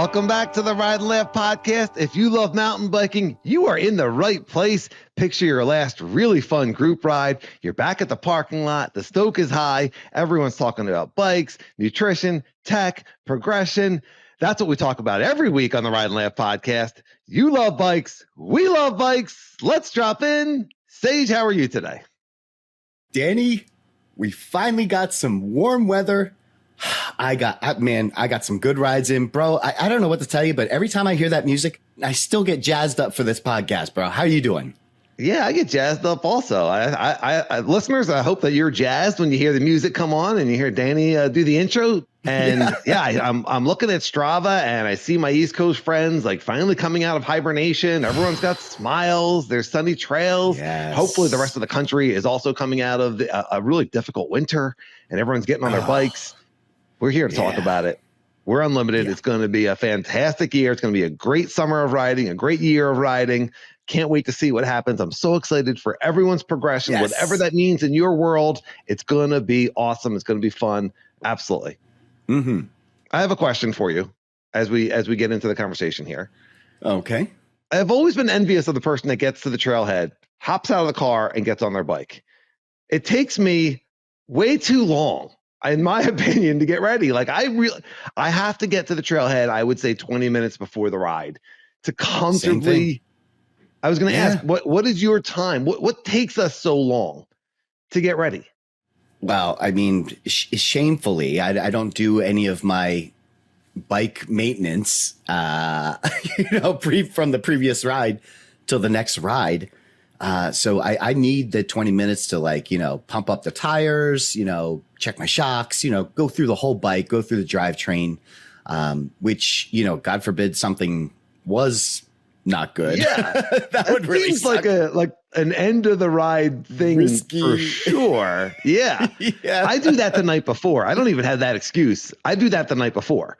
Welcome back to the Ride and Laugh podcast. If you love mountain biking, you are in the right place. Picture your last really fun group ride. You're back at the parking lot. The Stoke is high. Everyone's talking about bikes, nutrition, tech, progression. That's what we talk about every week on the Ride and Laugh podcast. You love bikes. We love bikes. Let's drop in. Sage, how are you today? Danny, we finally got some warm weather. I got some good rides in, bro. I don't know what to tell you, but every time I hear that music, I still get jazzed up for this podcast, bro. How are you doing? Yeah, I get jazzed up also. Listeners, I hope that you're jazzed when you hear the music come on and you hear Danny do the intro. And I'm looking at Strava and I see my East Coast friends like finally coming out of hibernation. Everyone's got smiles. There's sunny trails. Yes. Hopefully the rest of the country is also coming out of a really difficult winter and everyone's getting on their bikes. We're here to talk about it. We're unlimited. Yeah. It's going to be a fantastic year. It's going to be a great summer of riding, a great year of riding. Can't wait to see what happens. I'm so excited for everyone's progression, whatever that means in your world. It's going to be awesome. It's going to be fun. Absolutely. Mm-hmm. I have a question for you as we get into the conversation here. Okay. I've always been envious of the person that gets to the trailhead, hops out of the car, and gets on their bike. It takes me way too long, in my opinion, to get ready. Like I have to get to the trailhead, I would say 20 minutes before the ride to comfortably. I was going to ask, what is your time? What takes us so long to get ready? Well, I mean, shamefully, I don't do any of my bike maintenance, from the previous ride till the next ride. So I need the 20 minutes to pump up the tires, check my shocks, go through the whole bike, go through the drivetrain, which, God forbid something was not good. Yeah, that would really suck. like an end of the ride thing. Risky. For sure. Yeah. Yeah. I do that the night before. I don't even have that excuse. I do that the night before.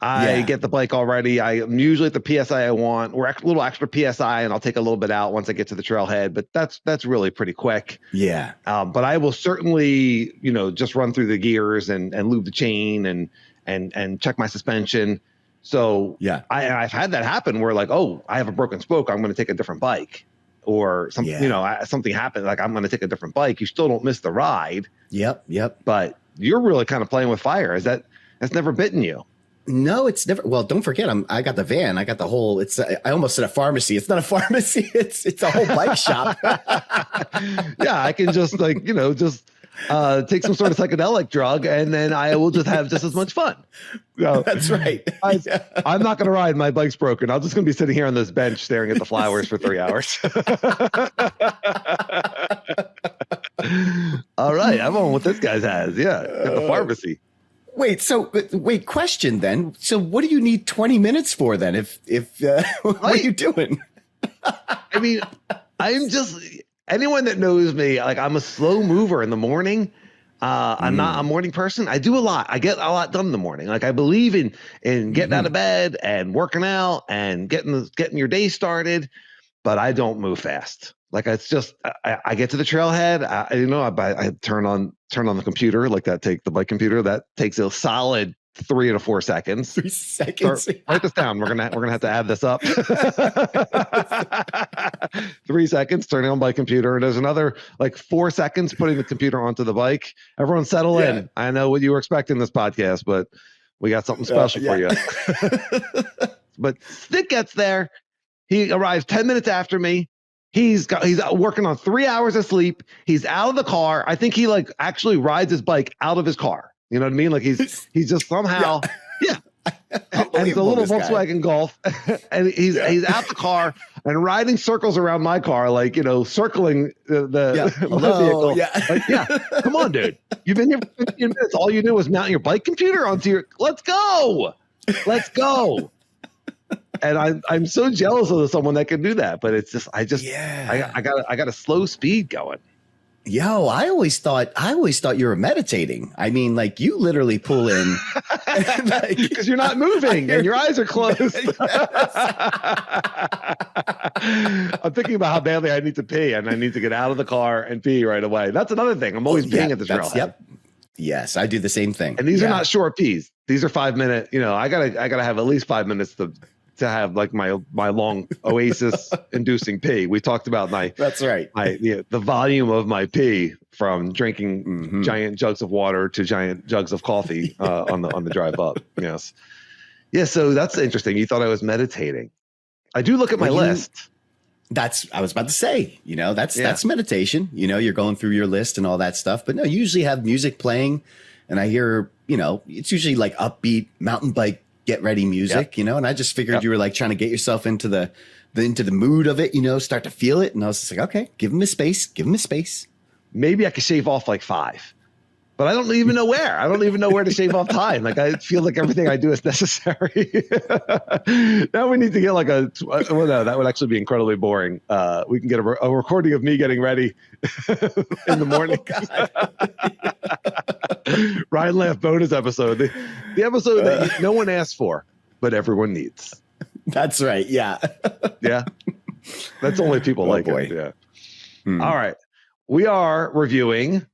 I get the bike all ready. I'm usually at the PSI I want, or a little extra PSI, and I'll take a little bit out once I get to the trailhead. But that's really pretty quick. Yeah. But I will certainly, just run through the gears and lube the chain and check my suspension. So yeah, I've had that happen where I have a broken spoke. I'm going to take a different bike, or something. Something happened. Like I'm going to take a different bike. You still don't miss the ride. Yep. But you're really kind of playing with fire. That's never bitten you? No, it's never. Well, don't forget, I got the van. I got the whole. I almost said a pharmacy. It's not a pharmacy. It's a whole bike shop. Yeah, I can just take some sort of psychedelic drug, and then I will just have just as much fun. That's right. I'm not going to ride. My bike's broken. I'm just going to be sitting here on this bench staring at the flowers for 3 hours. All right, I'm on what this guy has. Yeah, at the pharmacy. Wait, question then. So what do you need 20 minutes for then? If what are you doing? I mean, I'm just, anyone that knows me, I'm a slow mover in the morning. I'm not a morning person. I do a lot. I get a lot done in the morning. I believe in getting out of bed and working out and getting your day started, but I don't move fast. It's just, I get to the trailhead, I turn on the computer, the bike computer. That takes a solid 3 to 4 seconds. 3 seconds. Write this down. We're gonna have to add this up. 3 seconds turning on bike computer, and there's another 4 seconds putting the computer onto the bike. Everyone settle in. I know what you were expecting this podcast, but we got something special for you. But Stick gets there. He arrives 10 minutes after me. He's working on 3 hours of sleep. He's out of the car. I think he actually rides his bike out of his car. You know what I mean? He's just somehow, and it's a little Volkswagen Golf, and he's out the car and riding circles around my car, circling the vehicle. Yeah. Come on, dude. You've been here for 15 minutes. All you do was mount your bike computer onto your. Let's go. And I'm so jealous of someone that can do that, but it's just I got a slow speed going. Yo, I always thought you were meditating. I mean, you literally pull in because you're not moving and your eyes are closed. I'm thinking about how badly I need to pee, and I need to get out of the car and pee right away. That's another thing. I'm always peeing at the trailhead. Yep. Yes, I do the same thing. And these are not short pees. these are 5 minute, I gotta have at least 5 minutes to have like my long Oasis inducing pee. We talked about that's right. the volume of my pee from drinking giant jugs of water to giant jugs of coffee on the drive up. Yes. Yeah. So that's interesting. You thought I was meditating. I do look at my list. I was about to say, that's meditation. You're going through your list and all that stuff, but no, you usually have music playing, and I hear, it's usually like upbeat mountain bike, get ready music, and I just figured you were like trying to get yourself into the mood of it, start to feel it. And I was just like, okay, give him a space. Maybe I could shave off like 5. But I don't even know where. I don't even know where to shave off time. Like, I feel like everything I do is necessary. Now we need to get like no, that would actually be incredibly boring. We can get a recording of me getting ready in the morning. Ryan Laugh bonus episode. The episode that no one asked for, but everyone needs. That's right. Yeah. Yeah. That's only people like it. Yeah. All right. We are reviewing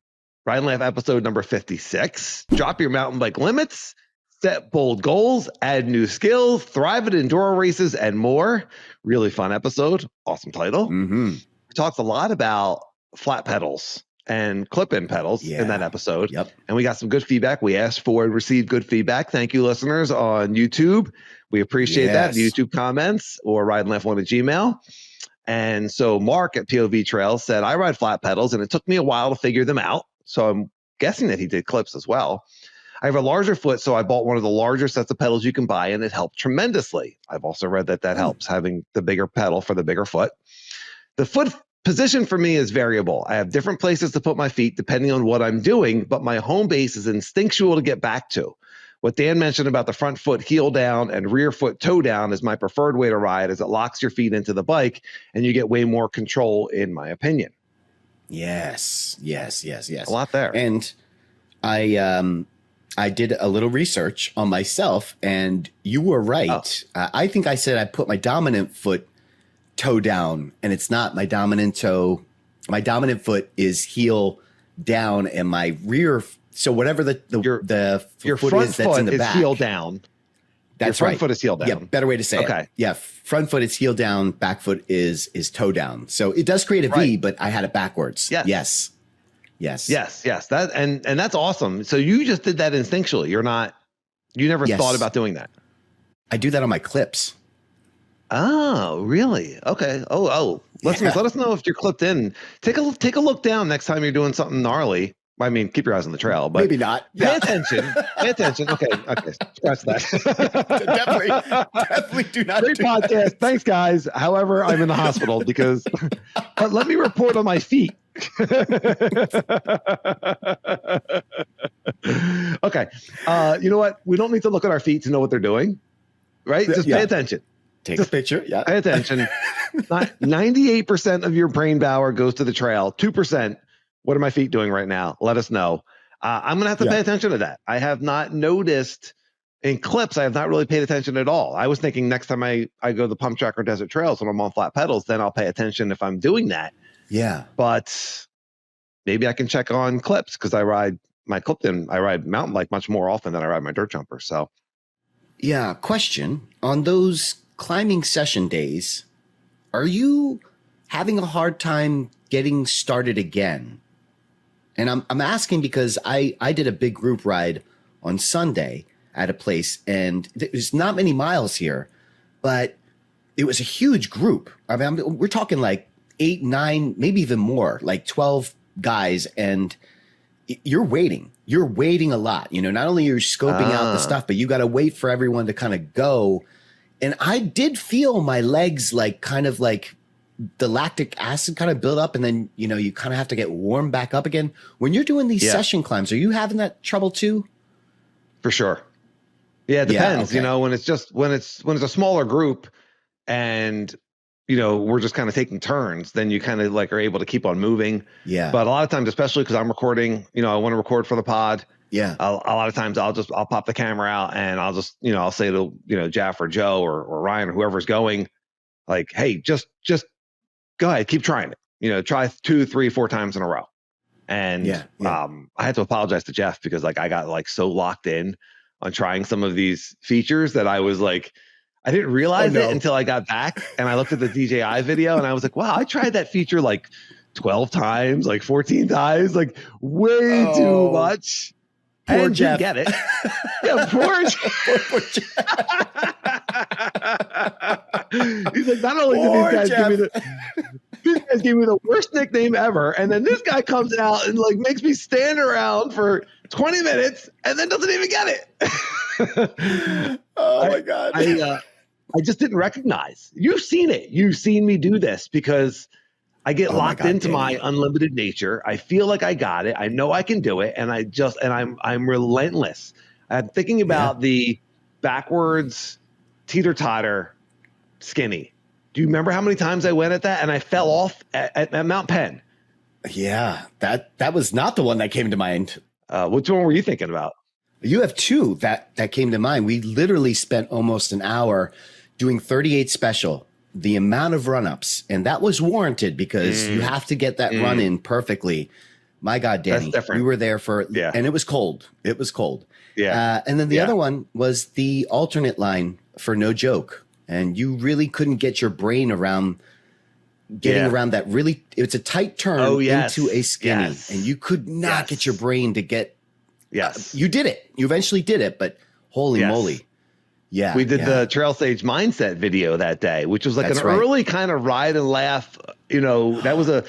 Ryan Laugh episode number 56. Drop your mountain bike limits, set bold goals, add new skills, thrive at enduro races, and more. Really fun episode. Awesome title. We talked a lot about flat pedals and clip-in pedals in that episode. Yep. And we got some good feedback. We asked for and received good feedback. Thank you, listeners on YouTube. We appreciate that. The YouTube comments or RideLaugh1 at Gmail. And so Mark at POV Trails said, I ride flat pedals, and it took me a while to figure them out. So I'm guessing that he did clips as well. I have a larger foot, so I bought one of the larger sets of pedals you can buy, and it helped tremendously. I've also read that helps, having the bigger pedal for the bigger foot. The foot position for me is variable. I have different places to put my feet depending on what I'm doing, but my home base is instinctual to get back to. What Dan mentioned about the front foot heel down and rear foot toe down is my preferred way to ride, as it locks your feet into the bike, and you get way more control, in my opinion. Yes. A lot there. And I did a little research on myself, and you were right. I think I said I put my dominant foot toe down, and it's not my dominant toe. My dominant foot is heel down, and my rear. So whatever your foot front is that's in the back, heel down. That's your right. front foot is heel down. Yeah, better way to say it. Okay. Yeah, front foot is heel down, back foot is toe down. So it does create a V, but I had it backwards. Yes. That and that's awesome. So you just did that instinctually. You never thought about doing that. I do that on my clips. Oh, really? Okay. Listeners, let us know if you're clipped in. Take a look down next time you're doing something gnarly. I mean, keep your eyes on the trail, but maybe not. Pay attention. Okay. Scratch that. Definitely do not. Great podcast. Thanks, guys. However, I'm in the hospital because let me report on my feet. Okay. You know what? We don't need to look at our feet to know what they're doing, right? Just pay attention. Take a picture. Yeah. Pay attention. 98% of your brain power goes to the trail. 2%. What are my feet doing right now? Let us know. I'm going to have to pay attention to that. I have not noticed in clips. I have not really paid attention at all. I was thinking next time I go to the pump track or desert trails when I'm on flat pedals, then I'll pay attention if I'm doing that. Yeah. But maybe I can check on clips because I ride my clipped-in. I ride mountain bike much more often than I ride my dirt jumper. So, yeah. Question on those climbing session days, are you having a hard time getting started again? And I'm asking because I did a big group ride on Sunday at a place, and there's not many miles here, but it was a huge group. I mean, we're talking like 8, 9, maybe even more, like 12 guys, and you're waiting a lot. Not only are you scoping out the stuff, but you got to wait for everyone to kind of go. And I did feel my legs kind of like the lactic acid kind of build up, and then, you kind of have to get warm back up again. When you're doing these session climbs, are you having that trouble too? For sure. Yeah, it depends. Okay. When it's a smaller group and, we're just kind of taking turns, then you kind of are able to keep on moving. Yeah. But a lot of times, especially because I'm recording, I want to record for the pod. Yeah. A lot of times I'll pop the camera out and I'll just, I'll say to, Jeff or Joe or Ryan or whoever's going, like, hey, just go ahead, keep trying it. Try 2, 3, 4 times in a row. And I had to apologize to Jeff because I got so locked in on trying some of these features that I was like, I didn't realize it until I got back and I looked at the DJI video and I was like, wow, I tried that feature like 12 times, like 14 times, like way too much. Poor Jeff. Get it. Yeah, poor Jeff. He's like, not only did these guys give me the worst nickname ever, and then this guy comes out and like makes me stand around for 20 minutes and then doesn't even get it. My God. I just didn't recognize. You've seen it. You've seen me do this because I get locked into my unlimited nature. I feel like I got it. I know I can do it. And I'm relentless. I'm thinking about the backwards teeter-totter skinny. Do you remember how many times I went at that? And I fell off at Mount Penn. Yeah, that was not the one that came to mind. Which one were you thinking about? You have two that came to mind. We literally spent almost an hour doing 38 special, the amount of run-ups, and that was warranted because you have to get that run in perfectly. My God, Danny, we were there and it was cold. It was cold. Yeah. And then the other one was the alternate line for No Joke. And you really couldn't get your brain around getting around that really, it's a tight turn into a skinny. Yes. And you could not get your brain to get. Yes. You did it. You eventually did it, but holy moly. Yeah. We did the Trail Sage Mindset video that day, which was like early kind of ride and laugh. You know, that was I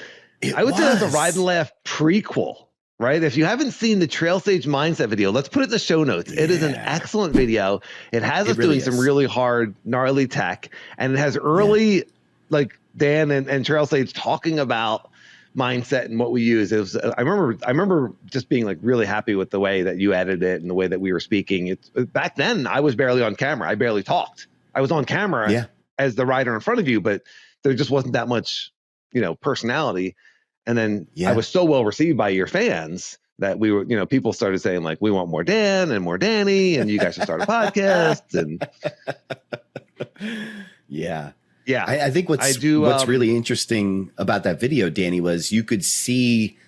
would say that's a ride and laugh prequel, right? If you haven't seen the Trail Sage Mindset video, let's put it in the show notes. It is an excellent video. It has us doing some really hard, gnarly tech, and it has early, like Dan and Trail Sage talking about mindset and what we use. It was, I remember just being like really happy with the way that you edited it and the way that we were speaking. Back then I was barely on camera. I barely talked. I was on camera as the rider in front of you, but there just wasn't that much, personality. And then I was so well received by your fans that we were, people started saying like, we want more Dan and more Danny, and you guys should start a podcast. And I think what's really interesting about that video, Danny, was you could see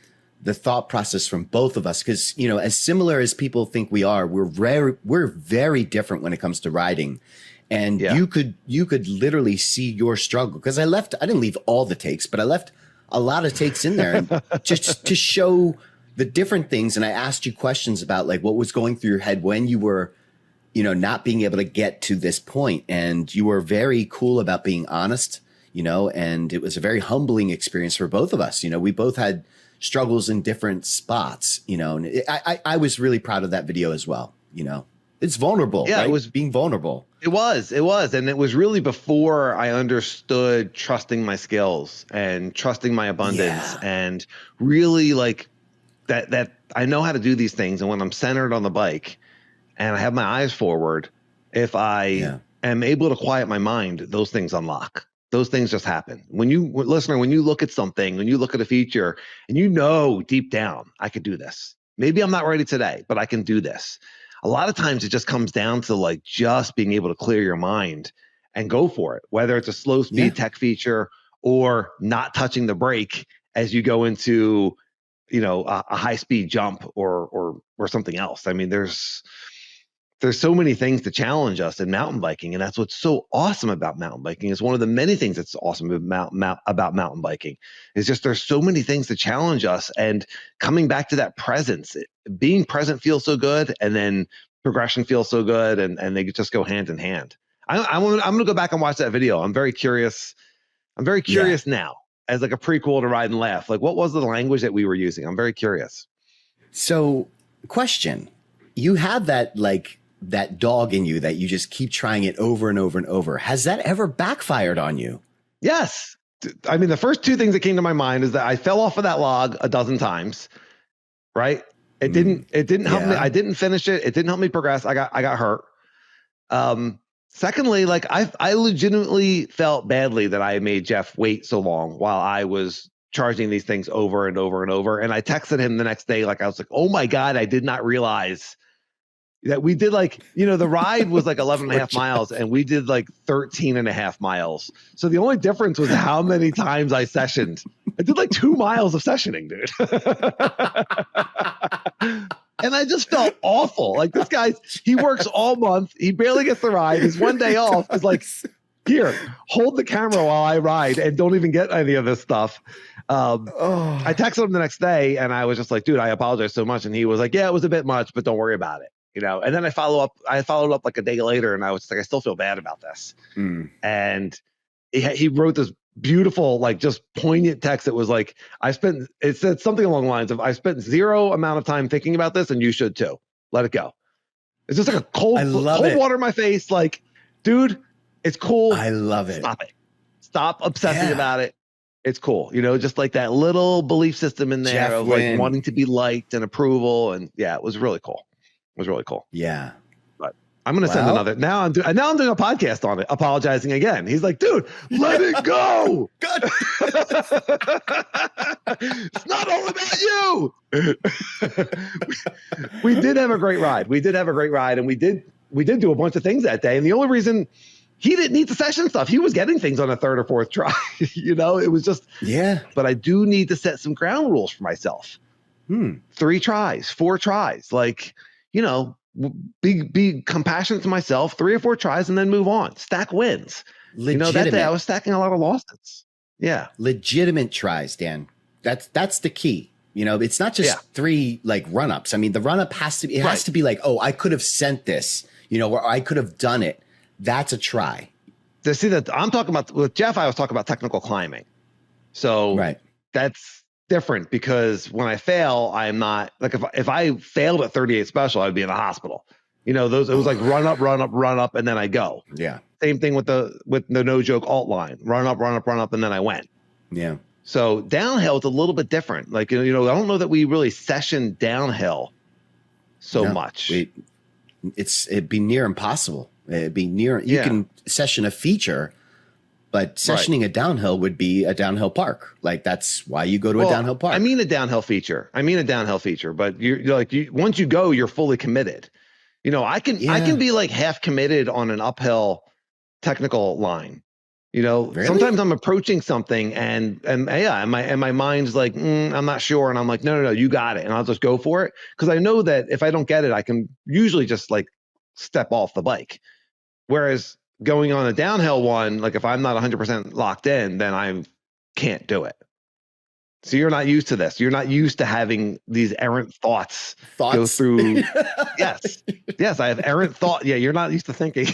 the thought process from both of us. Cause as similar as people think we are, we're very different when it comes to riding. And you could literally see your struggle. Cause I didn't leave all the takes, but I left a lot of takes in there just to show the different things. And I asked you questions about like what was going through your head when you were, not being able to get to this point. And you were very cool about being honest, and it was a very humbling experience for both of us. We both had struggles in different spots, and I was really proud of that video as well. It's vulnerable. Yeah, right? It was being vulnerable. It was. And it was really before I understood trusting my skills and trusting my abundance and really like that I know how to do these things. And when I'm centered on the bike and I have my eyes forward, if I am able to quiet my mind, those things unlock. Those things just happen. When you look at something, when you look at a feature and deep down, I could do this. Maybe I'm not ready today, but I can do this. A lot of times it just comes down to like just being able to clear your mind and go for it, whether it's a slow speed tech feature or not touching the brake as you go into, a high speed jump or something else. I mean, there's so many things to challenge us in mountain biking. And that's what's so awesome about mountain biking. It's one of the many things that's awesome about mountain biking is just there's so many things to challenge us, and coming back to that presence, being present feels so good. And then progression feels so good. And they just go hand in hand. I'm going to go back and watch that video. I'm very curious. Now as like a prequel to Ride and Laugh. Like what was the language that we were using? I'm very curious. So question, you have that dog in you that you just keep trying it over and over and over. Has that ever backfired on you? Yes. I mean, the first two things that came to my mind is that I fell off of that log a dozen times, right? It didn't help me. I didn't finish it. It didn't help me progress. I got hurt. Secondly, like I legitimately felt badly that I made Jeff wait so long while I was charging these things over and over and over. And I texted him the next day. Like I was like, oh my God, I did not realize that we did the ride was like 11 and a half miles and we did like 13 and a half miles. So the only difference was how many times I sessioned. I did like 2 miles of sessioning, dude. And I just felt awful. Like this guy, he works all month. He barely gets the ride. His one day off is like, here, hold the camera while I ride and don't even get any of this stuff. I texted him the next day and I was just like, dude, I apologize so much. And he was like, yeah, it was a bit much, but don't worry about it. And then I followed up like a day later and I was like, I still feel bad about this. And he wrote this beautiful, like just poignant text that was like, it said something along the lines of, I spent zero amount of time thinking about this and you should too. Let it go. It's just like a cold water in my face. Like, dude, it's cool. I love it. Stop it. Stop obsessing about it. It's cool. Just like that little belief system in there of like wanting to be liked and approval. And yeah, it was really cool. Yeah. But I'm going to send another. Now I'm doing a podcast on it, apologizing again. He's like, dude, let it go. It's not all about you. We did have a great ride. And we did do a bunch of things that day. And the only reason he didn't need the session stuff, he was getting things on a third or fourth try. It was just, but I do need to set some ground rules for myself. 3 tries, 4 tries, like, be compassionate to myself, 3 or 4 tries and then move on. Stack wins. That day I was stacking a lot of losses. Yeah. Legitimate tries, Dan. That's the key. It's not just 3 like run-ups. I mean, the run-up has to be like, oh, I could have sent this, or I could have done it. That's a try. To see that I'm talking about with Jeff, I was talking about technical climbing. So that's different because when I fail, I'm not like, if I failed at 38 special, I'd be in the hospital. It was like run up, and then I go. Yeah. Same thing with the no joke alt line, run up, and then I went. Yeah. So downhill is a little bit different. Like, I don't know that we really session downhill so much. It'd be near impossible. It'd be near, you can session a feature, but sessioning a downhill would be a downhill park. Like that's why you go to a downhill park. I mean a downhill feature, but once you go, you're fully committed. I can be like half committed on an uphill technical line. Really? Sometimes I'm approaching something and my mind's like, I'm not sure. And I'm like, no, you got it. And I'll just go for it. Cause I know that if I don't get it, I can usually just like step off the bike. Whereas going on a downhill one, like if I'm not 100% locked in, then I can't do it. So you're not used to this. You're not used to having these errant thoughts go through. Yes, I have errant thought. Yeah, you're not used to thinking.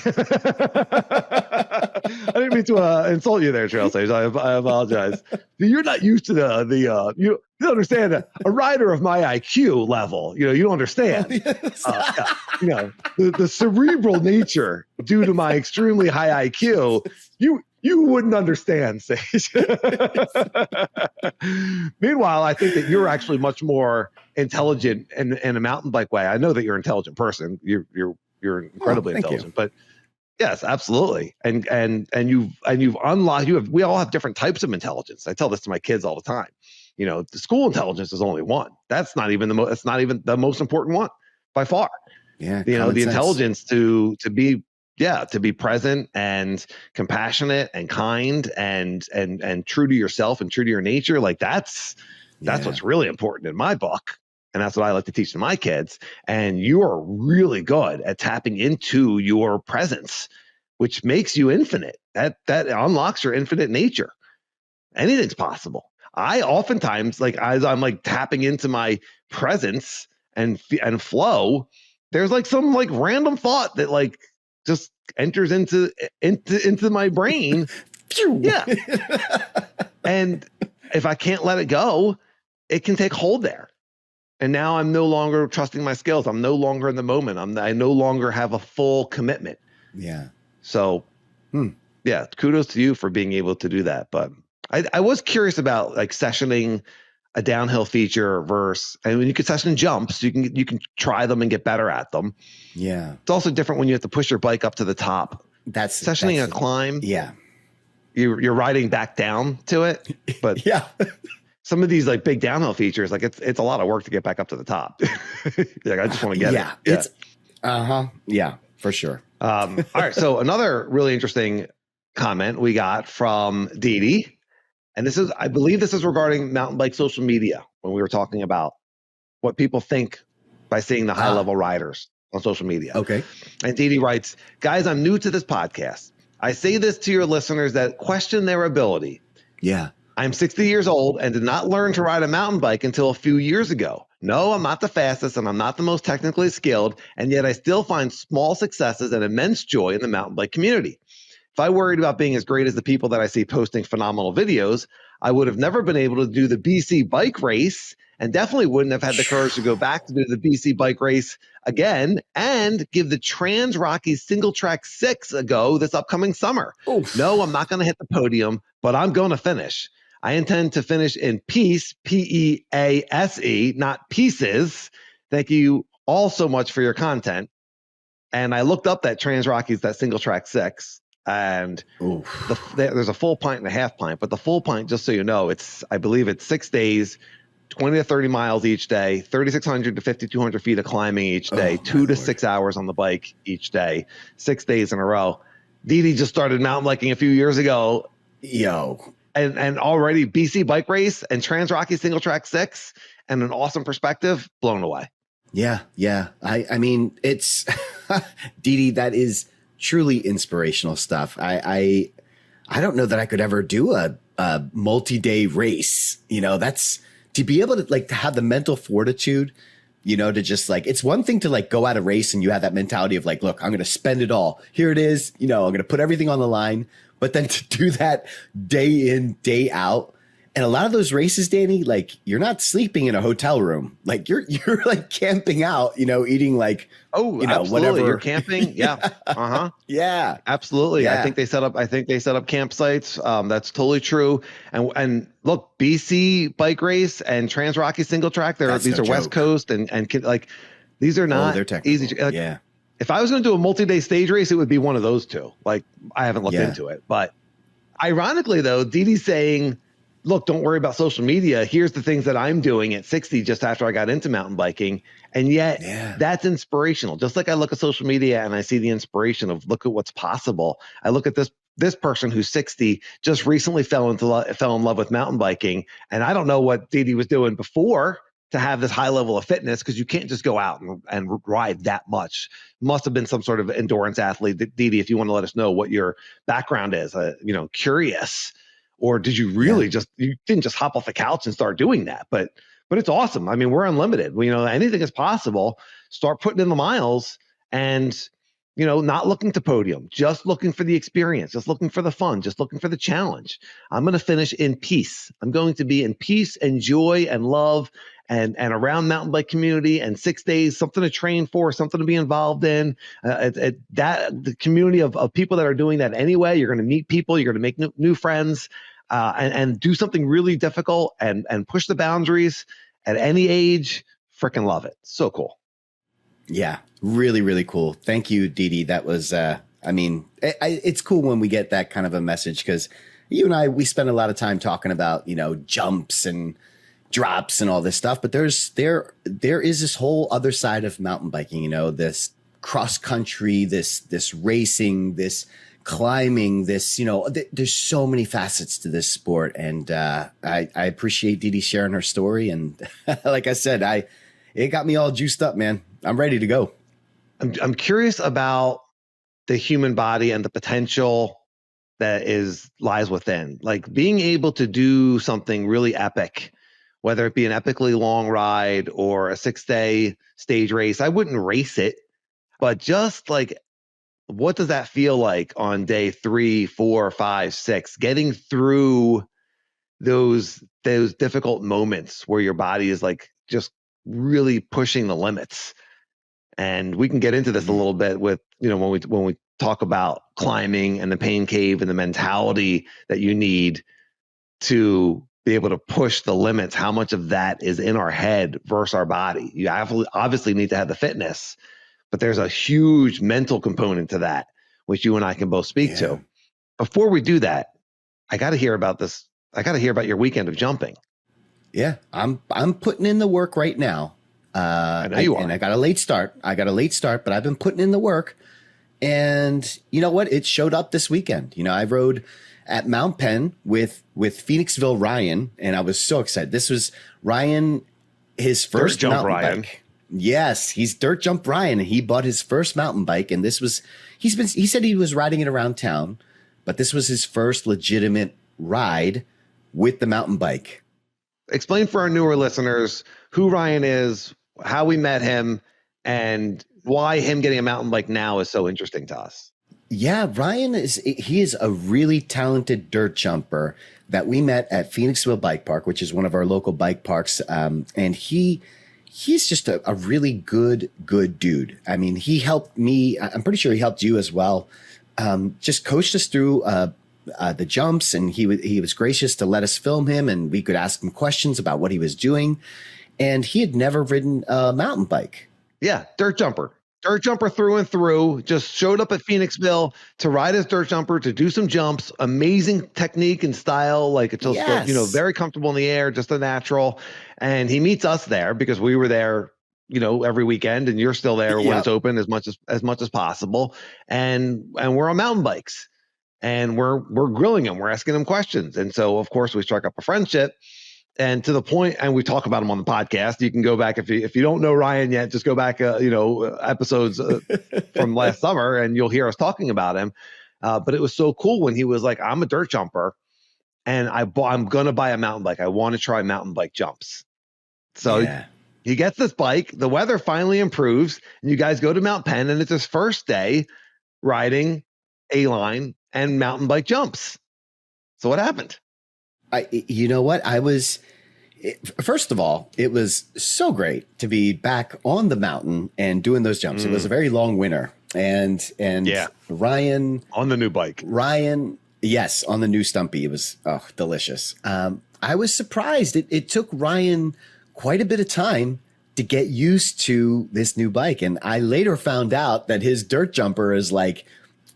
I didn't mean to insult you there, Trail Sage. I apologize. You're not used to you don't understand a rider of my IQ level. You don't understand. The cerebral nature due to my extremely high IQ. You wouldn't understand, Sage. Meanwhile, I think that you're actually much more intelligent in a mountain bike way. I know that you're an intelligent person. You're incredibly intelligent, but yes, absolutely. And you've unlocked. We all have different types of intelligence. I tell this to my kids all the time. The school intelligence is only one. That's not even the most important one by far. Yeah. The intelligence to be present and compassionate and kind and true to yourself and true to your nature. Like that's what's really important in my book. And that's what I like to teach to my kids. And you are really good at tapping into your presence, which makes you infinite. That unlocks your infinite nature. Anything's possible. I oftentimes, like, as I'm like tapping into my presence and flow, there's like some like random thought that like just enters into my brain. Yeah. And if I can't let it go, it can take hold there. And now I'm no longer trusting my skills. I'm no longer in the moment. I no longer have a full commitment. Yeah. So, yeah, kudos to you for being able to do that. But I was curious about like sessioning a downhill feature versus, I mean, you could session jumps. You can try them and get better at them. Yeah. It's also different when you have to push your bike up to the top. That's sessioning a climb. Yeah. You're riding back down to it. But yeah. Some of these like big downhill features, like it's a lot of work to get back up to the top. Like I just want to get it. It's yeah, for sure. All right. So another really interesting comment we got from Dee Dee, and I believe this is regarding mountain bike social media when we were talking about what people think by seeing the high level riders on social media. Okay. And Dee Dee writes, guys, I'm new to this podcast. I say this to your listeners that question their ability. Yeah. I'm 60 years old and did not learn to ride a mountain bike until a few years ago. No, I'm not the fastest and I'm not the most technically skilled, and yet I still find small successes and immense joy in the mountain bike community. If I worried about being as great as the people that I see posting phenomenal videos, I would have never been able to do the BC bike race and definitely wouldn't have had the courage to go back to do the BC bike race again and give the TransRockies single track 6 a go this upcoming summer. Oof. No, I'm not going to hit the podium, but I'm going to finish. I intend to finish in peace, P-E-A-S-E, not pieces. Thank you all so much for your content. And I looked up that TransRockies, that single track 6, and there's a full pint and a half pint, but the full pint, just so you know, I believe it's 6 days, 20 to 30 miles each day, 3,600 to 5,200 feet of climbing each day, 2 to 6 hours on the bike each day, 6 days in a row. Dee Dee just started mountain biking a few years ago. And already BC bike race and TransRockies single track 6 and an awesome perspective, blown away. Yeah. I mean, it's Dee Dee, that is truly inspirational stuff. I don't know that I could ever do a multi-day race. That's to be able to to have the mental fortitude, to just it's one thing to go at a race and you have that mentality of look, I'm going to spend it all. Here it is. I'm going to put everything on the line. But then to do that day in, day out, and a lot of those races, Danny, you're not sleeping in a hotel room. You're camping out, eating absolutely. Whatever. You're camping. Yeah. Yeah. Absolutely. Yeah. I think they set up campsites. That's totally true. And look, BC bike race and TransRockies single track, these are West Coast and these are not easy. Yeah. If I was going to do a multi-day stage race, it would be one of those two. I haven't looked into it. But ironically, though, Dee Dee's saying, look, don't worry about social media. Here's the things that I'm doing at 60 just after I got into mountain biking. And yet that's inspirational. Just like I look at social media and I see the inspiration of look at what's possible. I look at this person who's 60 just recently fell in love with mountain biking. And I don't know what Dee Dee was doing before to have this high level of fitness, because you can't just go out and ride that much. Must have been some sort of endurance athlete. Dee Dee, if you want to let us know what your background is, curious. Or did you really you didn't just hop off the couch and start doing that? But it's awesome. I mean, we're unlimited. Anything is possible. Start putting in the miles and, not looking to podium, just looking for the experience, just looking for the fun, just looking for the challenge. I'm going to finish in peace. I'm going to be in peace and joy and love and around mountain bike community, and 6 days, something to train for, something to be involved in. The community of people that are doing that anyway. You're going to meet people, you're going to make new friends, and do something really difficult and push the boundaries at any age. Freaking love it. So cool. Yeah, really, really cool. Thank you, Dee Dee. That was, it's cool when we get that kind of a message, because you and I, we spend a lot of time talking about, jumps and drops and all this stuff, but there is this whole other side of mountain biking, this cross country, this racing, this climbing, this, there's so many facets to this sport. And I appreciate Dee Dee sharing her story. And like I said, it got me all juiced up, man. I'm ready to go. I'm curious about the human body and the potential that lies within, being able to do something really epic, whether it be an epically long ride or a 6-day stage race. I wouldn't race it, but just what does that feel like on day 3, 4, 5, 6, getting through those difficult moments where your body is just really pushing the limits. And we can get into this a little bit with, when we talk about climbing and the pain cave and the mentality that you need to be able to push the limits, how much of that is in our head versus our body. You obviously need to have the fitness, but there's a huge mental component to that, which you and I can both speak to. Before we do that, I got to hear about this. I got to hear about your weekend of jumping. Yeah, I'm putting in the work right now. I know you are. And I got a late start, but I've been putting in the work. And you know what? It showed up this weekend. I rode at Mount Penn with Phoenixville Ryan, and I was so excited. This was Ryan, his first mountain bike. Yes, he's Dirt Jump Ryan, and he bought his first mountain bike. And he said he was riding it around town, but this was his first legitimate ride with the mountain bike. Explain for our newer listeners who Ryan is, how we met him, and why him getting a mountain bike now is so interesting to us. Yeah, Ryan is a really talented dirt jumper that we met at Phoenixville Bike Park, which is one of our local bike parks. And he's just a really good dude. I mean, he helped me. I'm pretty sure he helped you as well. Just coached us through the jumps, and he was gracious to let us film him, and we could ask him questions about what he was doing. And he had never ridden a mountain bike. Yeah, dirt jumper through and through. Just showed up at Phoenixville to ride his dirt jumper, to do some jumps. Amazing technique and style, like it's just very comfortable in the air, just a natural. And he meets us there because we were there, every weekend, and you're still there when it's open as much as possible. And we're on mountain bikes, and we're grilling him, we're asking him questions, and so of course we struck up a friendship. And to the point, and we talk about him on the podcast. You can go back if you don't know Ryan yet, just go back, episodes from last summer, and you'll hear us talking about him. But it was so cool when he was like, "I'm a dirt jumper, and I'm gonna buy a mountain bike. I want to try mountain bike jumps." So he gets this bike. The weather finally improves, and you guys go to Mount Penn, and it's his first day riding A-line and mountain bike jumps. So what happened? You know what? First of all, it was so great to be back on the mountain and doing those jumps. It was a very long winter, and Ryan on the new bike. Yes, on the new Stumpy. It was delicious. I was surprised. It took Ryan quite a bit of time to get used to this new bike, and I later found out that his dirt jumper is like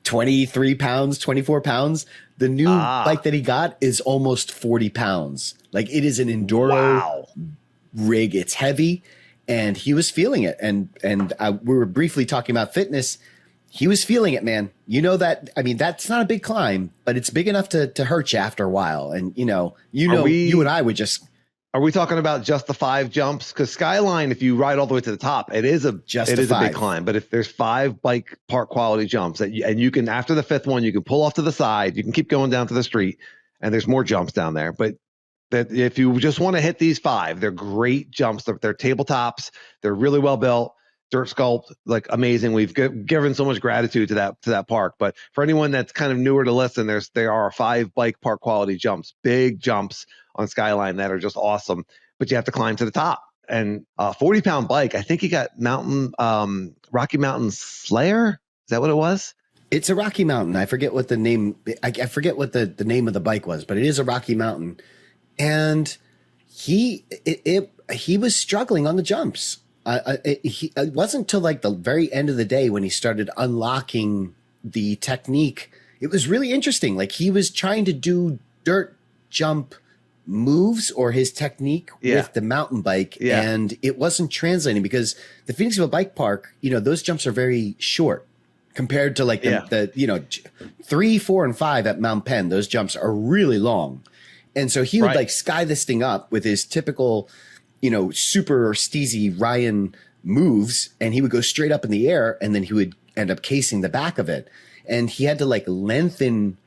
23 pounds, 24 pounds. The new bike that he got is almost 40 pounds. Like, it is an enduro rig. It's heavy, and he was feeling it. And we were briefly talking about fitness. He was feeling it, man. You know that. I mean, that's not a big climb, but it's big enough to hurt you after a while. And you and I would just. Are we talking about just the 5 jumps? Because Skyline, if you ride all the way to the top, it is a big climb. But if there's 5 bike park quality jumps and you can, after the 5th one, you can pull off to the side, you can keep going down to the street, and there's more jumps down there. But that if you just want to hit these 5, they're great jumps. They're tabletops. They're really well built. Dirt sculpt, like amazing. We've given so much gratitude to that park. But for anyone that's kind of newer to listen, there are 5 bike park quality jumps, big jumps on Skyline that are just awesome. But you have to climb to the top. And 40-pound bike, I think he got Rocky Mountain Slayer. Is that what it was? It's a Rocky Mountain. I forget what the name. I forget what the name of the bike was, but it is a Rocky Mountain. And he was struggling on the jumps. It wasn't until like the very end of the day when he started unlocking the technique. It was really interesting. Like, he was trying to do dirt jump moves or his technique with the mountain bike, and it wasn't translating because the Phoenixville Bike Park, those jumps are very short compared to like the 3, 4, and 5 at Mount Penn. Those jumps are really long, and so he would like sky this thing up with his typical super steezy Ryan moves, and he would go straight up in the air, and then he would end up casing the back of it. And he had to like lengthen,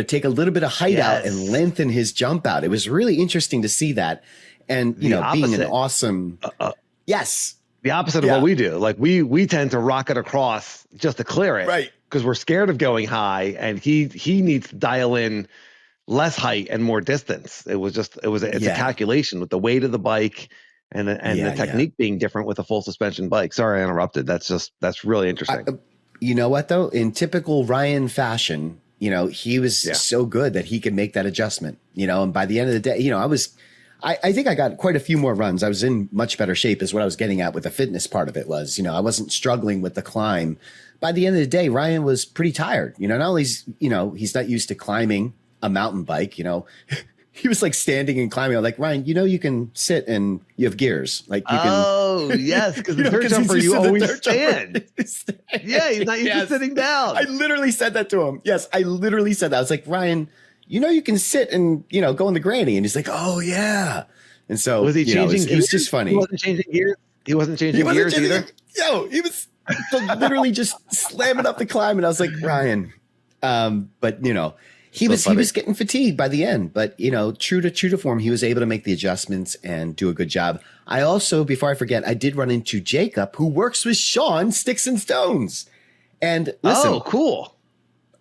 take a little bit of height out and lengthen his jump out. It was really interesting to see that. And, being an awesome, the opposite of what we do. Like we tend to rock it across just to clear it. Right. Because we're scared of going high, and he needs to dial in less height and more distance. It's a calculation with the weight of the bike and the technique being different with a full suspension bike. Sorry, I interrupted. That's really interesting. You know what though? In typical Ryan fashion, he was so good that he could make that adjustment, and by the end of the day, I think I got quite a few more runs. I was in much better shape is what I was getting at with the fitness part of it was, I wasn't struggling with the climb. By the end of the day, Ryan was pretty tired, not only he's not used to climbing a mountain bike, he was like standing and climbing. I'm like, Ryan, you can sit and you have gears. Like you can. Oh, yes. Because the dirt jumper, you always stand. Yeah, he's not used to sitting down. I literally said that to him. Yes, I literally said that. I was like, Ryan, you can sit and, go in the granny. And he's like, oh, yeah. And so was he changing gears? It was just funny. He wasn't changing gears? He wasn't changing gears either? Yo, he was literally just slamming up the climb. And I was like, Ryan. But, you know, he was getting fatigued by the end. But, you know, true to form, he was able to make the adjustments and do a good job. I also, before I forget, I did run into Jacob, who works with Sean, Sticks and Stones. And listen. Oh, cool.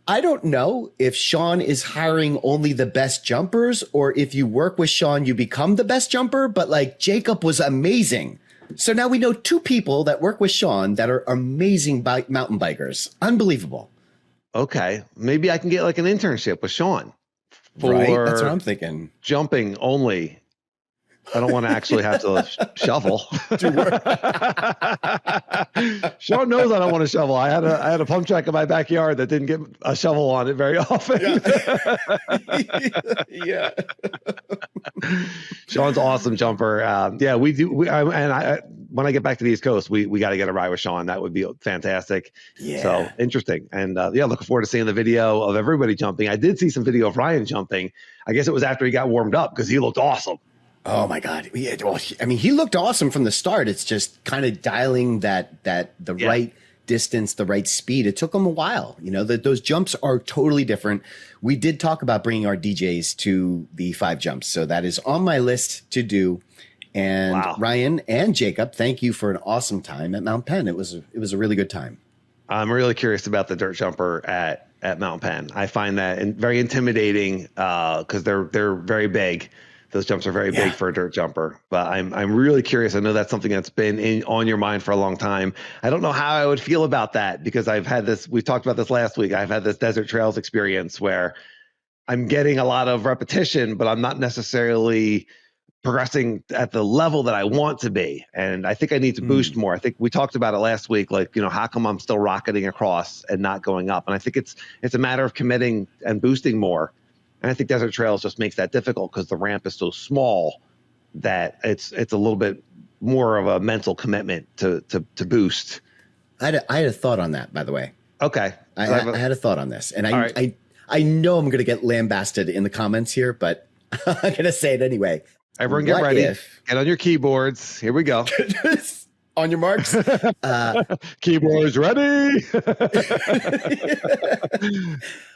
I don't know if Sean is hiring only the best jumpers, or if you work with Sean, you become the best jumper. But like, Jacob was amazing. So now we know 2 people that work with Sean that are amazing mountain bikers. Unbelievable. Okay. Maybe I can get like an internship with Sean for right? That's what I'm thinking. Jumping only. I don't want to actually have to shovel. Sean knows I don't want to shovel. I had a pump track in my backyard that didn't get a shovel on it very often. Yeah. Sean's awesome jumper. Yeah, we do. When I get back to the East Coast, we got to get a ride with Sean. That would be fantastic. Yeah. So interesting. And yeah, looking forward to seeing the video of everybody jumping. I did see some video of Ryan jumping. I guess it was after he got warmed up because he looked awesome. Oh my God. Yeah, well, I mean, he looked awesome from the start. It's just kind of dialing the right distance, the right speed. It took him a while. You know, those jumps are totally different. We did talk about bringing our DJs to the 5 jumps. So that is on my list to do. And wow. Ryan and Jacob, thank you for an awesome time at Mount Penn. It was a really good time. I'm really curious about the dirt jumper at Mount Penn. I find that very intimidating because they're very big. Those jumps are very big for a dirt jumper, but I'm really curious. I know that's something that's been on your mind for a long time. I don't know how I would feel about that because I've had this, we talked about this last week. I've had this desert trails experience where I'm getting a lot of repetition, but I'm not necessarily progressing at the level that I want to be. And I think I need to boost more. I think we talked about it last week, like, you know, how come I'm still rocketing across and not going up? And I think it's a matter of committing and boosting more. And I think desert trails just makes that difficult because the ramp is so small that it's a little bit more of a mental commitment to boost. I had a thought on that, by the way. Okay. I had a thought on this, and I know I'm going to get lambasted in the comments here, but I'm going to say it anyway. Everyone get ready. Get on your keyboards. Here we go. On your marks. Keyboards ready.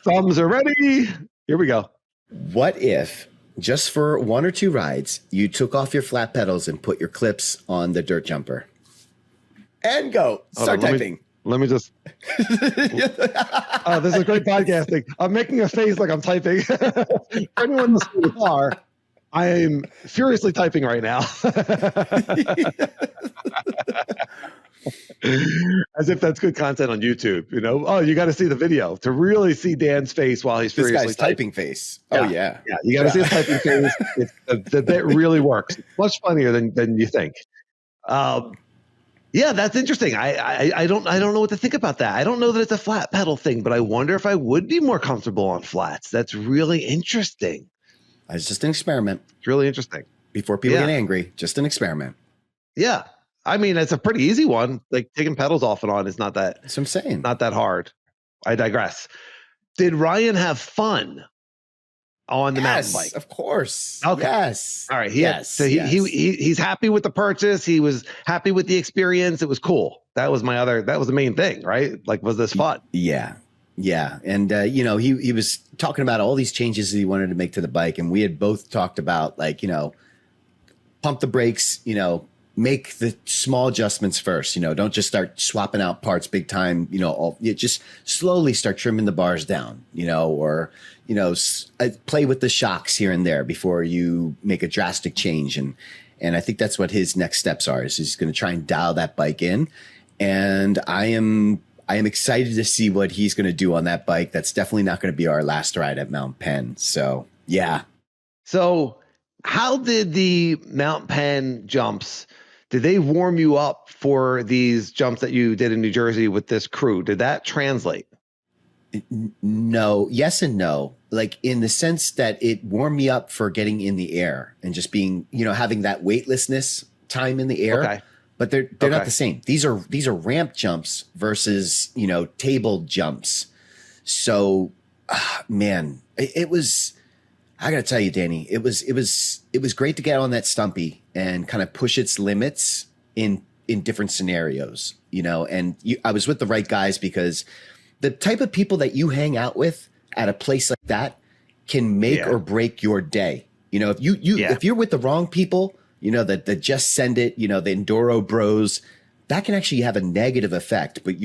Thumbs are ready. Here we go. What if, just for 1 or 2 rides, you took off your flat pedals and put your clips on the dirt jumper? And go. Start typing. Let me just. Oh, this is great podcasting. I'm making a face like I'm typing. For anyone listening to the car, I am furiously typing right now. As if that's good content on YouTube, you know? Oh, you got to see the video to really see Dan's face while he's furiously typing face. Oh, yeah. Yeah, you got to see the typing face. The bit really works. It's much funnier than you think. Yeah, that's interesting. I don't know what to think about that. I don't know that it's a flat pedal thing, but I wonder if I would be more comfortable on flats. That's really interesting. It's just an experiment. It's really interesting. Before people get angry, just an experiment. Yeah. I mean, it's a pretty easy one. Like taking pedals off and on is not that. That's what I'm saying. Not that hard. I digress. Did Ryan have fun on the mountain bike? Of course. Okay. Yes. All right. He's happy with the purchase. He was happy with the experience. It was cool. That was the main thing, right? Like, was this fun? Yeah. Yeah. And, you know, he was talking about all these changes that he wanted to make to the bike. And we had both talked about, like, you know, pump the brakes, you know, make the small adjustments first, you know, don't just start swapping out parts big time, you know, you just slowly start trimming the bars down, you know, or, you know, play with the shocks here and there before you make a drastic change. And I think that's what his next steps are, is he's going to try and dial that bike in. And I am excited to see what he's going to do on that bike. That's definitely not going to be our last ride at Mount Penn. So, yeah. So how did the Mount Penn jumps, did they warm you up for these jumps that you did in New Jersey with this crew? Did that translate? No, yes and no. Like, in the sense that it warmed me up for getting in the air and just being, you know, having that weightlessness time in the air. Okay. But they're not the same. These are ramp jumps versus, you know, table jumps. So, man, it was. I got to tell you, Danny, it was great to get on that Stumpy and kind of push its limits in in different scenarios, you know, and I was with the right guys, because the type of people that you hang out with at a place like that can make or break your day. You know, if if you're with the wrong people, you know, that just send it, you know, the Enduro bros, that can actually have a negative effect. But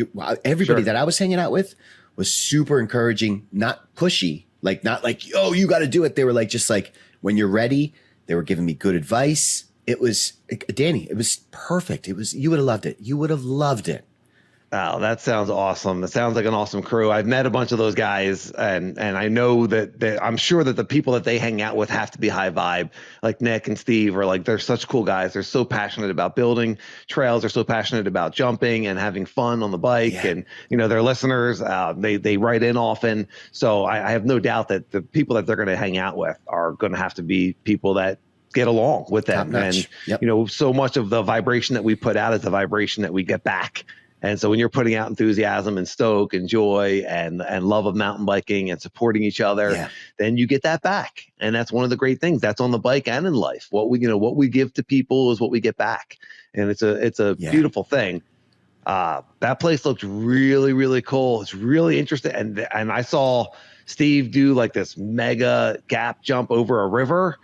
everybody that I was hanging out with was super encouraging, not pushy, like not like, oh, you got to do it. They were like, just like, when you're ready. They were giving me good advice. It was, Danny, it was perfect. You would have loved it. You would have loved it. Oh, that sounds awesome. That sounds like an awesome crew. I've met a bunch of those guys, and I know that I'm sure that the people that they hang out with have to be high vibe. Like Nick and Steve are like, they're such cool guys. They're so passionate about building trails. They're so passionate about jumping and having fun on the bike. And, you know, their listeners, they write in often. So I have no doubt that the people that they're going to hang out with are going to have to be people that get along with them. And, you know, so much of the vibration that we put out is the vibration that we get back. And so when you're putting out enthusiasm and stoke and joy and love of mountain biking and supporting each other, then you get that back. And that's one of the great things. That's on the bike and in life. What we give to people is what we get back. And it's a beautiful thing. That place looked really, really cool. It's really interesting. And I saw Steve do like this mega gap jump over a river.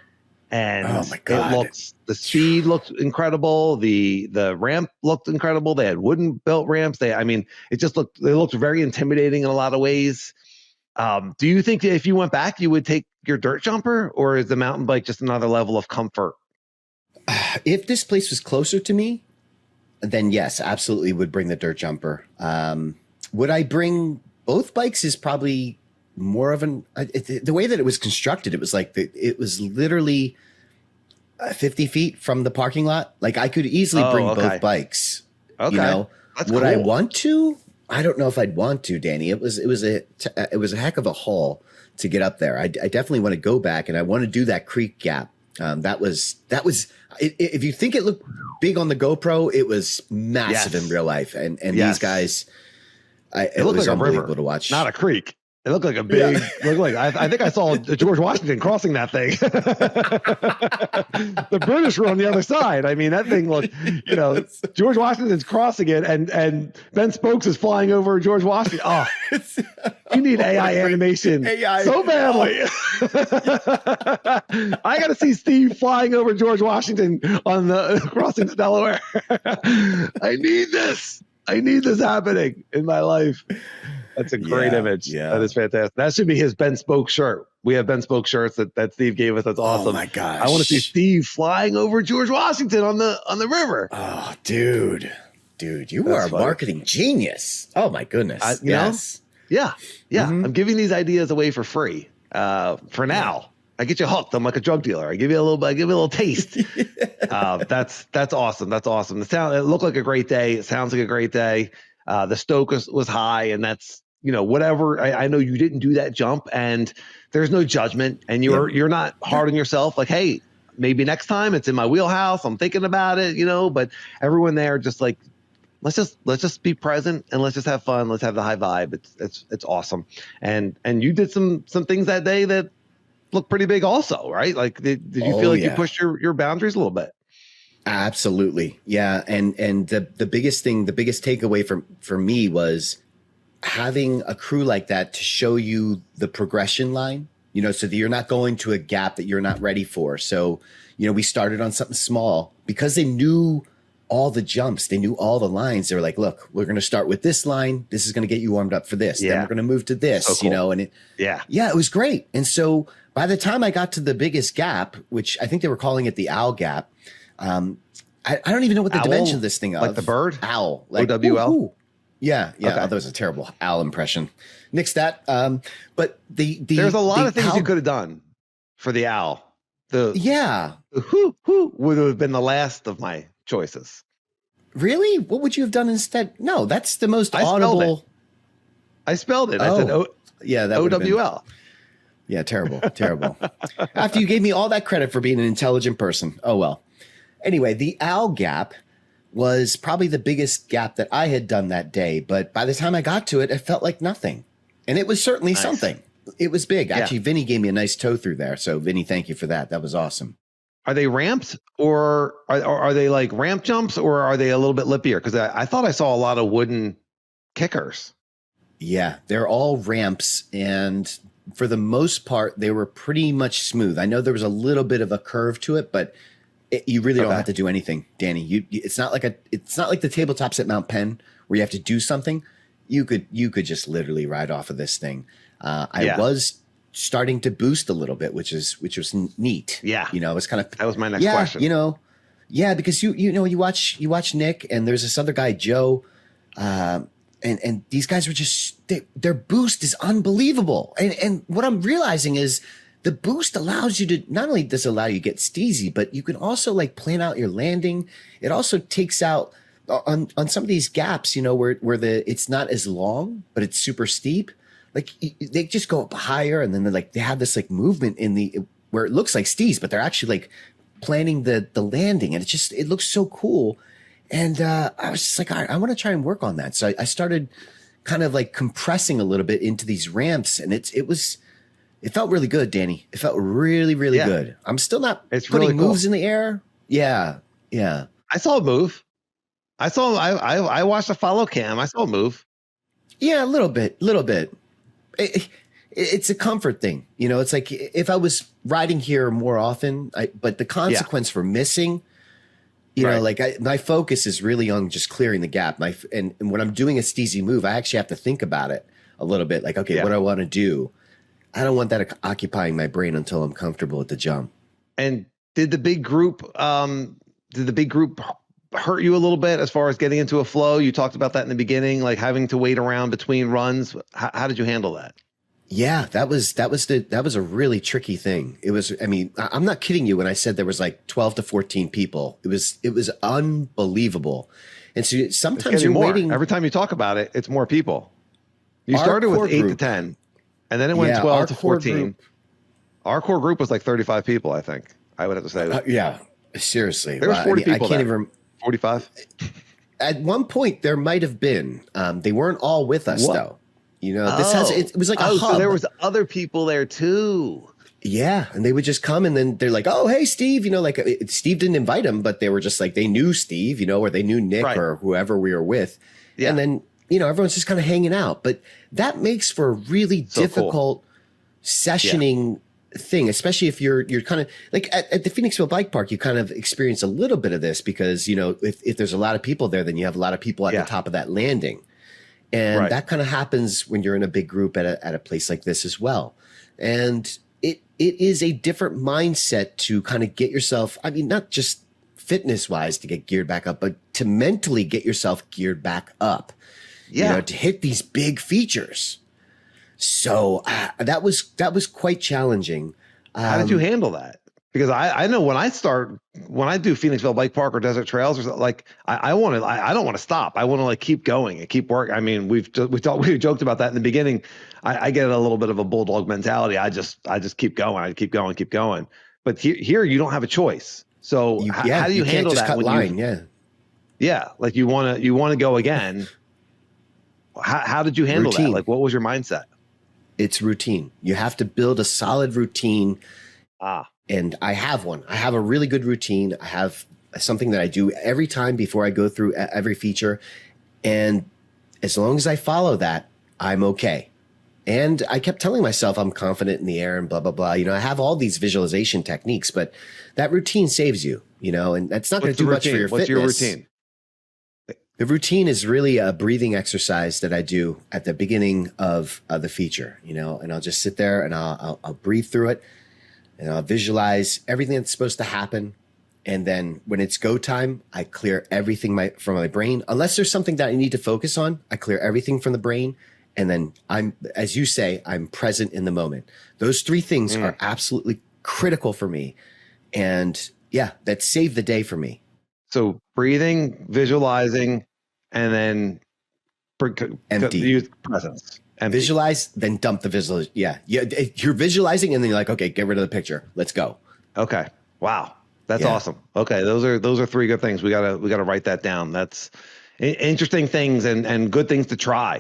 And oh my God, the speed looked incredible. The ramp looked incredible. They had wooden built ramps. They looked very intimidating in a lot of ways. Do you think that if you went back, you would take your dirt jumper, or is the mountain bike just another level of comfort? If this place was closer to me, then yes, absolutely would bring the dirt jumper. Would I bring both bikes? Is probably more of the way that it was constructed. It was like it was literally 50 feet from the parking lot. Like I could easily bring both bikes. Okay. You know, that's would cool. I want to? I don't know if I'd want to, Danny. It was a heck of a haul to get up there. I definitely want to go back, and I want to do that creek gap. That was if you think it looked big on the GoPro, it was massive in real life. And these guys, it was like unbelievable a river, to watch. Not a creek. It looked like a big, I think I saw George Washington crossing that thing. The British were on the other side. I mean, that thing looked, you know, George Washington's crossing it and Ben Spokes is flying over George Washington. Oh, you need AI animation so badly. I got to see Steve flying over George Washington on the crossing the Delaware. I need this happening in my life. That's a great image. Yeah. That is fantastic. That should be his Ben Spoke shirt. We have Ben Spoke shirts that Steve gave us. That's awesome. Oh my gosh. I want to see Steve flying over George Washington on the river. Oh, dude, you are a marketing genius. Oh my goodness. Yes. Yeah. Mm-hmm. I'm giving these ideas away for free. For now. I get you hooked. I'm like a drug dealer. I give you a little taste. That's awesome. That's awesome. It looked like a great day. It sounds like a great day. The stoke was high, and that's, you know, whatever. I know you didn't do that jump, and there's no judgment, and you're not hard on yourself. Like, hey, maybe next time it's in my wheelhouse. I'm thinking about it, you know. But everyone there just like, let's just be present and let's just have fun. Let's have the high vibe. It's awesome. And you did some things that day that looked pretty big, also, right? Like, did you feel like you pushed your boundaries a little bit? Absolutely. Yeah. And the biggest takeaway for me was having a crew like that to show you the progression line, you know, so that you're not going to a gap that you're not ready for. So, you know, we started on something small because they knew all the jumps. They knew all the lines. They were like, look, we're going to start with this line. This is going to get you warmed up for this. Then we're going to move to this, so cool. You know, and it was great. And so by the time I got to the biggest gap, which I think they were calling it the owl gap, I don't even know what the dimension of this thing is. Like the bird? Owl. Like, OWL? Ooh. Yeah. Okay. Oh, that was a terrible owl impression. Nix that. But there's a lot of things you could have done for the owl. The who would have been the last of my choices. Really? What would you have done instead? No, that's the most audible. I spelled it. I said that OWL. Yeah, terrible. After you gave me all that credit for being an intelligent person. Oh, well. Anyway, the owl gap was probably the biggest gap that I had done that day. But by the time I got to it, it felt like nothing. And it was certainly something. It was big. Actually, Vinny gave me a nice tow through there. So, Vinny, thank you for that. That was awesome. are they ramped or are they like ramp jumps or are they a little bit lippier? Because I thought I saw a lot of wooden kickers. Yeah, they're all ramps, and for the most part, they were pretty much smooth. I know there was a little bit of a curve to it, but you really don't have to do anything, Danny. It's not like the tabletops at Mount Penn where you have to do something. You could just literally ride off of this thing. I was starting to boost a little bit, which was neat. Yeah, it was kind of that was my next question. Because you watch Nick and there's this other guy Joe. And these guys were just their boost is unbelievable. And what I'm realizing is the boost allows you to not only does it allow you to get steezy, but you can also like plan out your landing. It also takes out on some of these gaps, where it's not as long, but it's super steep. Like they just go up higher, and then they have this like movement where it looks like steez, but they're actually like planning the landing, and it looks so cool. And I was just like, all right, I want to try and work on that. So I started kind of like compressing a little bit into these ramps, and it felt really good, Danny. It felt really, really good. I'm still not putting really moves in the air. Yeah. Yeah. I saw a move. I watched a follow cam. I saw a move. Yeah, a little bit. It's a comfort thing. It's like if I was riding here more often, but the consequence for missing, my focus is really on just clearing the gap. And when I'm doing a steezy move, I actually have to think about it a little bit. Like, okay, what do I want to do? I don't want that occupying my brain until I'm comfortable at the jump. And did the big group hurt you a little bit as far as getting into a flow? You talked about that in the beginning, like having to wait around between runs. How did you handle that? Yeah, that was a really tricky thing. It was, I'm not kidding you when I said there was like 12 to 14 people. It was unbelievable. And so sometimes you're waiting. Every time you talk about it, it's more people. You started with 8 to 10, and then it went 12 to 14. Our core group was like 35 people, I think. I would have to say that. Yeah, seriously. There was 40 people. I can't even 45. At one point, there might have been. They weren't all with us, though. It was like a hub. So there was other people there too. Yeah, and they would just come, and then they're like, "Oh, hey, Steve," Steve didn't invite them, but they were just like they knew Steve, or they knew Nick or whoever we were with, and then everyone's just kind of hanging out. But that makes for a really difficult sessioning thing, especially if you're kind of like at the Phoenixville Bike Park. You kind of experience a little bit of this because if there's a lot of people there, then you have a lot of people at the top of that landing. And that kind of happens when you're in a big group at a place like this as well. And it is a different mindset to kind of get yourself, not just fitness wise to get geared back up, but to mentally get yourself geared back up, to hit these big features. So that was quite challenging. How did you handle that? Because I know when I do Phoenixville Bike Park or Desert Trails or something, like I don't want to stop. I want to like keep going and keep working. We joked about that in the beginning. I get a little bit of a bulldog mentality. I just keep going. I keep going. But here you don't have a choice. So how do you handle that? Cut line, like you want to go again. How did you handle that? Like what was your mindset? It's routine. You have to build a solid routine. And I have one. I have a really good routine. I have something that I do every time before I go through every feature. And as long as I follow that, I'm okay. And I kept telling myself I'm confident in the air and blah, blah, blah. I have all these visualization techniques, but that routine saves you, and that's not going to do much for your fitness. What's your routine? The routine is really a breathing exercise that I do at the beginning of the feature, and I'll just sit there and I'll breathe through it. And I'll visualize everything that's supposed to happen. And then when it's go time, I clear everything from my brain. Unless there's something that I need to focus on, I clear everything from the brain. And then as you say, I'm present in the moment. Those three things are absolutely critical for me. And that saved the day for me. So breathing, visualizing, and then empty. Use presence. Empty. Visualize, then dump the visual. Yeah. You're visualizing, and then you're like, okay, get rid of the picture. Let's go. Okay. Wow. That's awesome. Okay. Those are three good things. We gotta write that down. That's interesting things and good things to try.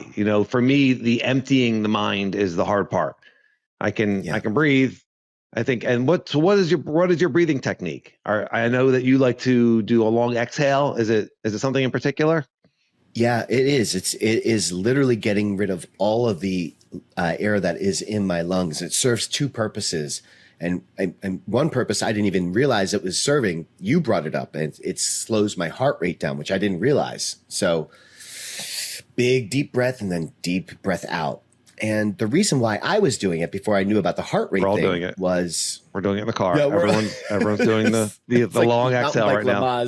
For me, the emptying the mind is the hard part. I can breathe, I think. And what is your breathing technique? I know that you like to do a long exhale. Is it something in particular? Yeah, it is. It is literally getting rid of all of the air that is in my lungs. It serves two purposes. And one purpose I didn't even realize it was serving. You brought it up, and it slows my heart rate down, which I didn't realize. So big, deep breath and then deep breath out. And the reason why I was doing it before I knew about the heart rate thing was we're doing it in the car. Yeah, everyone's doing the like long exhale right now.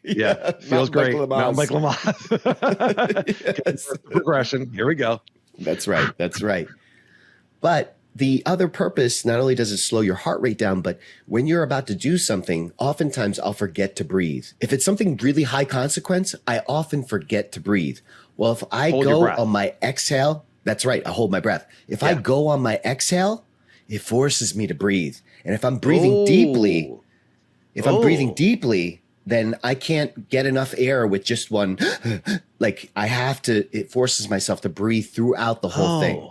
Yeah, feels great. Mountain bike Lamaze. Yes. Progression. Here we go. That's right. That's right. But the other purpose, not only does it slow your heart rate down, but when you're about to do something, oftentimes I'll forget to breathe. If it's something really high consequence, I often forget to breathe. Well, if I go on my exhale, that's right, I hold my breath. If I go on my exhale, it forces me to breathe. And if I'm breathing deeply, then I can't get enough air with just one. Like it forces myself to breathe throughout the whole thing.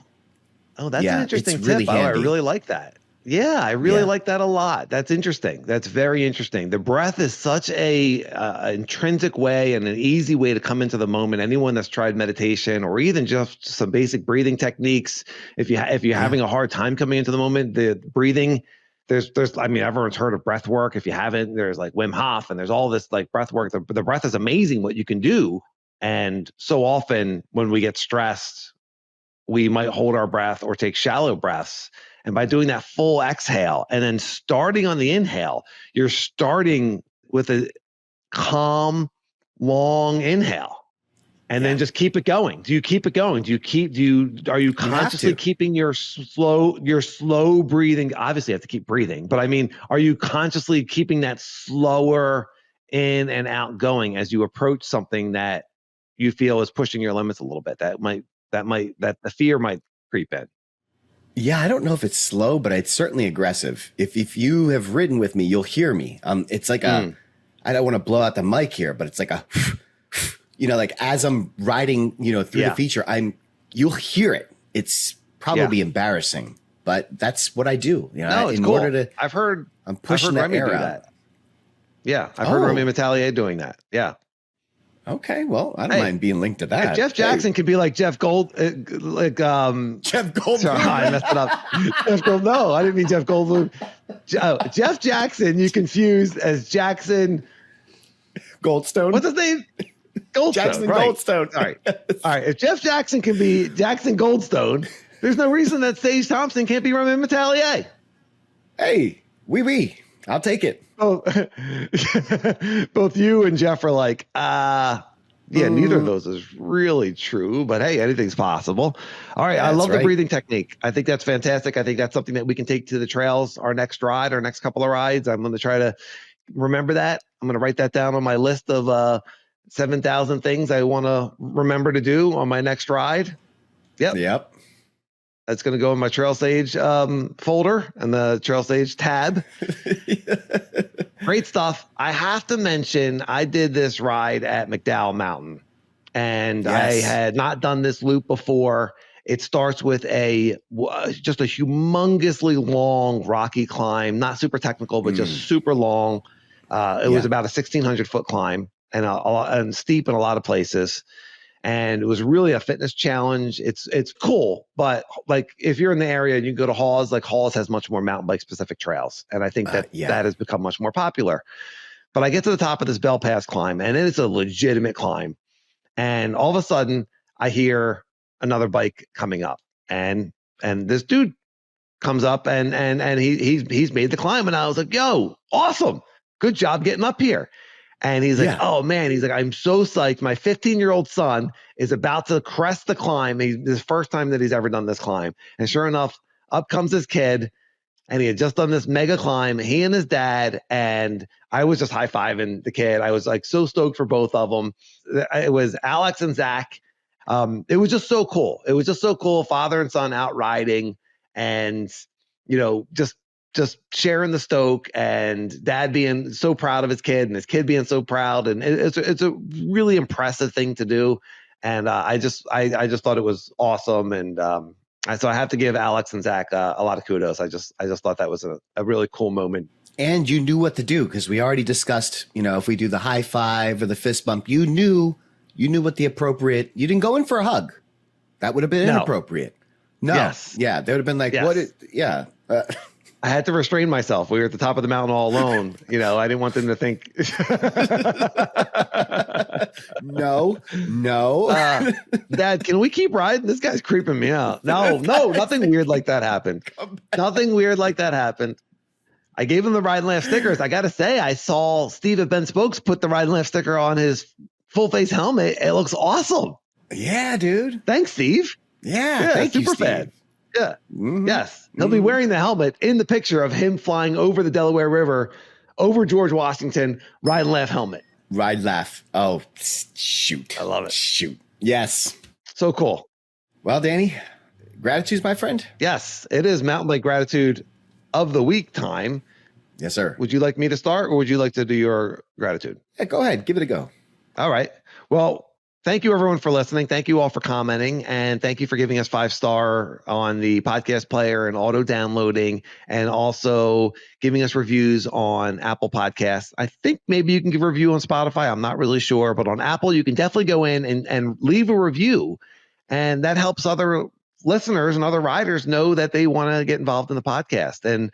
Oh, that's an interesting tip. Really I really like that. Yeah, I really like that a lot. That's interesting. That's very interesting. The breath is such a intrinsic way and an easy way to come into the moment. Anyone that's tried meditation or even just some basic breathing techniques, if you're having a hard time coming into the moment, the breathing, there's I mean, everyone's heard of breath work. If you haven't, there's like Wim Hof and there's all this like breath work. The breath is amazing what you can do. And so often when we get stressed, we might hold our breath or take shallow breaths. And by doing that full exhale and then starting on the inhale, you're starting with a calm, long inhale and then just keep it going. Do you keep it going? Are you consciously keeping your slow breathing? Obviously you have to keep breathing, but I mean, are you consciously keeping that slower in and out going as you approach something that you feel is pushing your limits a little bit? That the fear might creep in. Yeah, I don't know if it's slow, but it's certainly aggressive. If you have ridden with me, you'll hear me. It's like I don't want to blow out the mic here, but it's like like as I'm riding, through the feature, you'll hear it. It's probably embarrassing, but that's what I do. No, it's cool. I've heard Remy do that. Yeah, I've heard Remy Metallier doing that. Yeah. Okay, well, I don't mind being linked to that. If Jeff Jackson could be like Jeff Goldblum. Sorry, I messed it up. Jeff Goldblum. No, I didn't mean Jeff Goldblum. Jeff Jackson, you confused as Jackson Goldstone. What's his name? Goldstone. Jackson Goldstone. All right. If Jeff Jackson can be Jackson Goldstone, there's no reason that Sage Thompson can't be Remy Metallier. Hey, I'll take it. Oh, both you and Jeff are like, neither of those is really true, but hey, anything's possible. All right. I love the breathing technique. I think that's fantastic. I think that's something that we can take to the trails, our next ride, our next couple of rides. I'm going to try to remember that. I'm going to write that down on my list of 7,000 things I want to remember to do on my next ride. Yep. That's going to go in my Trail Sage folder and the Trail Sage tab. Great stuff. I have to mention, I did this ride at McDowell Mountain, and I had not done this loop before. It starts with just a humongously long rocky climb, not super technical, but just super long. It was about a 1,600-foot climb and steep in a lot of places. And it was really a fitness challenge. It's cool, but like if you're in the area and you go to Hawes, like Hawes has much more mountain bike specific trails, and I think that has become much more popular. But I get to the top of this Bell Pass climb, and it's a legitimate climb, and all of a sudden I hear another bike coming up, and this dude comes up, and he's made the climb, and I was like, "Yo, awesome, good job getting up here." And he's like, oh, man, he's like, I'm so psyched. My 15-year-old son is about to crest the climb. This is the first time that he's ever done this climb. And sure enough, up comes his kid, and he had just done this mega climb, he and his dad. And I was just high-fiving the kid. I was like so stoked for both of them. It was Alex and Zach. It was just so cool. It was just so cool. Father and son out riding and, just sharing the Stoke, and dad being so proud of his kid and his kid being so proud. And it's a really impressive thing to do. And I just thought it was awesome. And So I have to give Alex and Zach a lot of kudos. I just thought that was a really cool moment. And you knew what to do, because we already discussed, if we do the high five or the fist bump, you knew what the appropriate, you didn't go in for a hug. That would have been inappropriate. No. Yes. Yeah. They would have been like, yeah. I had to restrain myself. We were at the top of the mountain all alone. I didn't want them to think. No. Dad, can we keep riding? This guy's creeping me out. No, nothing weird like that happened. Nothing weird like that happened. I gave him the Ride and Laugh stickers. I got to say, I saw Steve at Ben Spokes put the Ride and Laugh sticker on his full face helmet. It looks awesome. Yeah, dude. Thanks, Steve. Yeah, thank you, super Steve. fan. Yeah. Mm-hmm. Yes. He'll be wearing the helmet in the picture of him flying over the Delaware River, over George Washington, Ride and Laugh helmet. Ride, laugh. Oh, shoot. I love it. Shoot. Yes. So cool. Well, Danny, gratitude, my friend. Yes, it is Mountain Bike Gratitude of the Week time. Yes, sir. Would you like me to start, or would you like to do your gratitude? Yeah, go ahead. Give it a go. All right. Well, thank you, everyone, for listening. Thank you all for commenting. And thank you for giving us 5-star on the podcast player and auto downloading, and also giving us reviews on Apple Podcasts. I think maybe you can give a review on Spotify. I'm not really sure. But on Apple, you can definitely go in and leave a review. And that helps other listeners and other riders know that they want to get involved in the podcast. And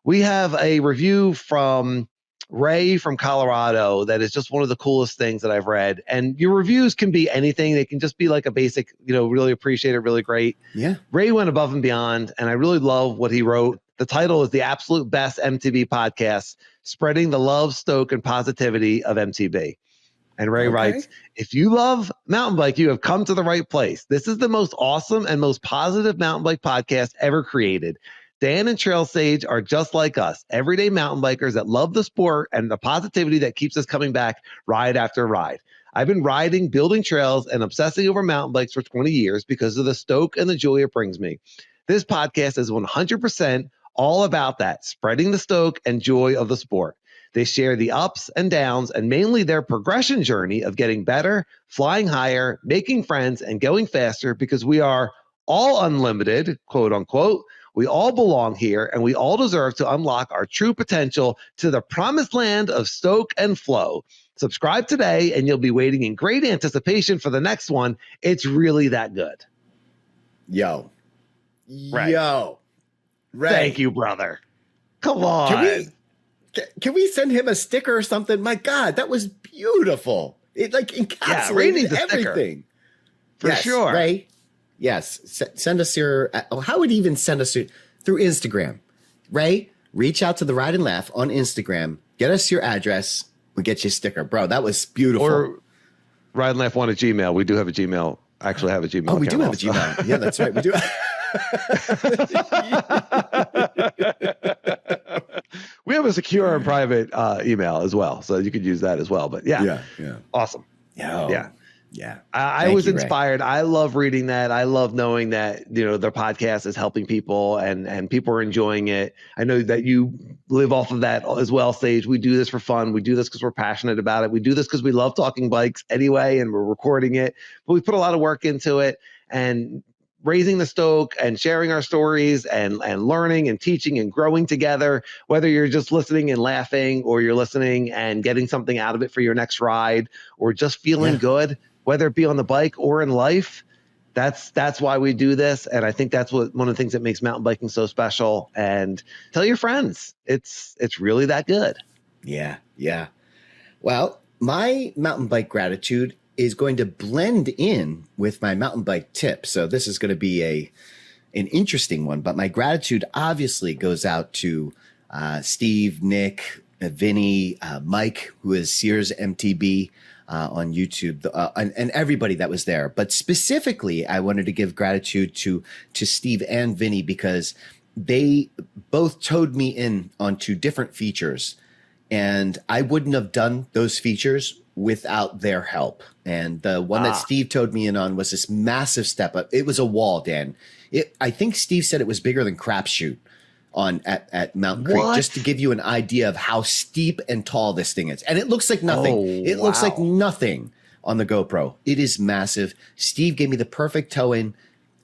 we have a review from Ray from Colorado that is just one of the coolest things that I've read. And your reviews can be anything. They can just be like a basic, really appreciate it, really great. Yeah. Ray went above and beyond, and I really love what he wrote. The title is The Absolute Best MTB Podcast, Spreading the Love, Stoke, and Positivity of MTB. And Ray writes, if you love mountain bike, you have come to the right place. This is the most awesome and most positive mountain bike podcast ever created. Dan and Trail Sage are just like us, everyday mountain bikers that love the sport and the positivity that keeps us coming back ride after ride. I've been riding, building trails, and obsessing over mountain bikes for 20 years because of the stoke and the joy it brings me. This podcast is 100% all about that, spreading the stoke and joy of the sport. They share the ups and downs and mainly their progression journey of getting better, flying higher, making friends, and going faster because we are all unlimited, quote unquote. We all belong here, and we all deserve to unlock our true potential to the promised land of Stoke and Flow. Subscribe today, and you'll be waiting in great anticipation for the next one. It's really that good. Yo. Ray. Yo. Ray. Thank you, brother. Come on. Can we send him a sticker or something? My God, that was beautiful. It encapsulated Ray needs a everything. For sure. Ray. Yes. Send us your, how would he even send us through Instagram? Ray, reach out to the Ride and Laugh on Instagram. Get us your address. We'll get you a sticker. Bro, that was beautiful. Or Ride and Laugh one at Gmail. We do have a Gmail. Actually have a Gmail. Oh, we do have a Gmail. Yeah, that's right. We do. We have a secure and private email as well. So you could use that as well. But yeah. Awesome. Yeah. I was inspired. Ray. I love reading that. I love knowing that, their podcast is helping people and people are enjoying it. I know that you live off of that as well, Sage. We do this for fun. We do this because we're passionate about it. We do this because we love talking bikes anyway, and we're recording it, but we put a lot of work into it and raising the stoke and sharing our stories and learning and teaching and growing together, whether you're just listening and laughing or you're listening and getting something out of it for your next ride or just feeling good, whether it be on the bike or in life. That's why we do this. And I think that's one of the things that makes mountain biking so special. And tell your friends, it's really that good. Yeah. Well, my mountain bike gratitude is going to blend in with my mountain bike tip. So this is going to be an interesting one, but my gratitude obviously goes out to Steve, Nick, Vinny, Mike, who is Sears MTB on YouTube, and everybody that was there. But specifically, I wanted to give gratitude to Steve and Vinny because they both towed me in onto different features, and I wouldn't have done those features without their help. And the one that Steve towed me in on was this massive step up. It was a wall, Dan. I think Steve said it was bigger than Crapshoot at Mountain Creek, just to give you an idea of how steep and tall this thing is. And it looks like nothing. Looks like nothing on the GoPro. It is massive. Steve gave me the perfect tow in,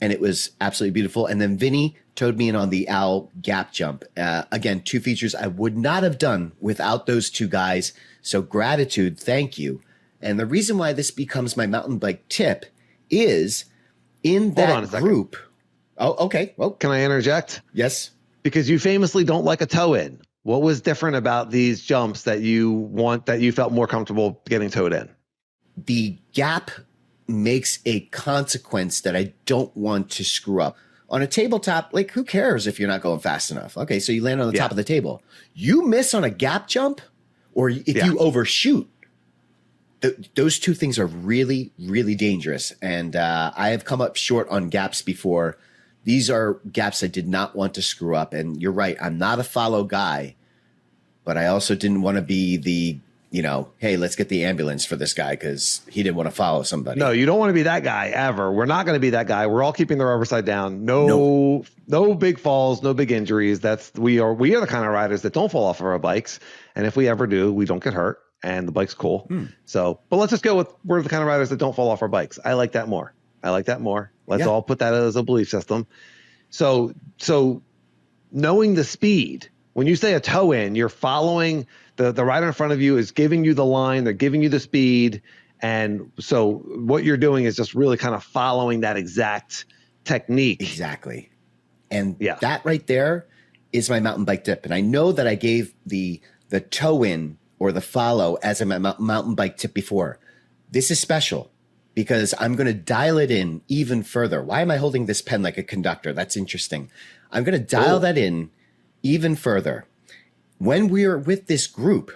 and it was absolutely beautiful. And then Vinny towed me in on the owl gap jump. Again, 2 features I would not have done without those 2 guys. So gratitude, thank you. And the reason why this becomes my mountain bike tip is in that group. Oh, okay. Well, can I interject? Yes. Because you famously don't like a toe in. What was different about these jumps that you felt more comfortable getting towed in? The gap makes a consequence that I don't want to screw up. On a tabletop, like, who cares if you're not going fast enough? Okay, so you land on the top of the table. You miss on a gap jump, or if you overshoot, those 2 things are really, really dangerous. And I have come up short on gaps before. These are gaps I did not want to screw up. And you're right, I'm not a follow guy, but I also didn't want to be the, hey, let's get the ambulance for this guy because he didn't want to follow somebody. No, you don't want to be that guy ever. We're not going to be that guy. We're all keeping the rubber side down. No big falls, no big injuries. We are the kind of riders that don't fall off of our bikes. And if we ever do, we don't get hurt and the bike's cool. So, but let's just go with, we're the kind of riders that don't fall off our bikes. I like that more. Let's all put that as a belief system. So knowing the speed, when you say a toe in, you're following the rider in front of you is giving you the line, they're giving you the speed. And so what you're doing is just really kind of following that exact technique. Exactly. And that right there is my mountain bike tip. And I know that I gave the toe in or the follow as a mountain bike tip before. This is special because I'm going to dial it in even further. Why am I holding this pen like a conductor? That's interesting. I'm going to dial that in even further. When we are with this group,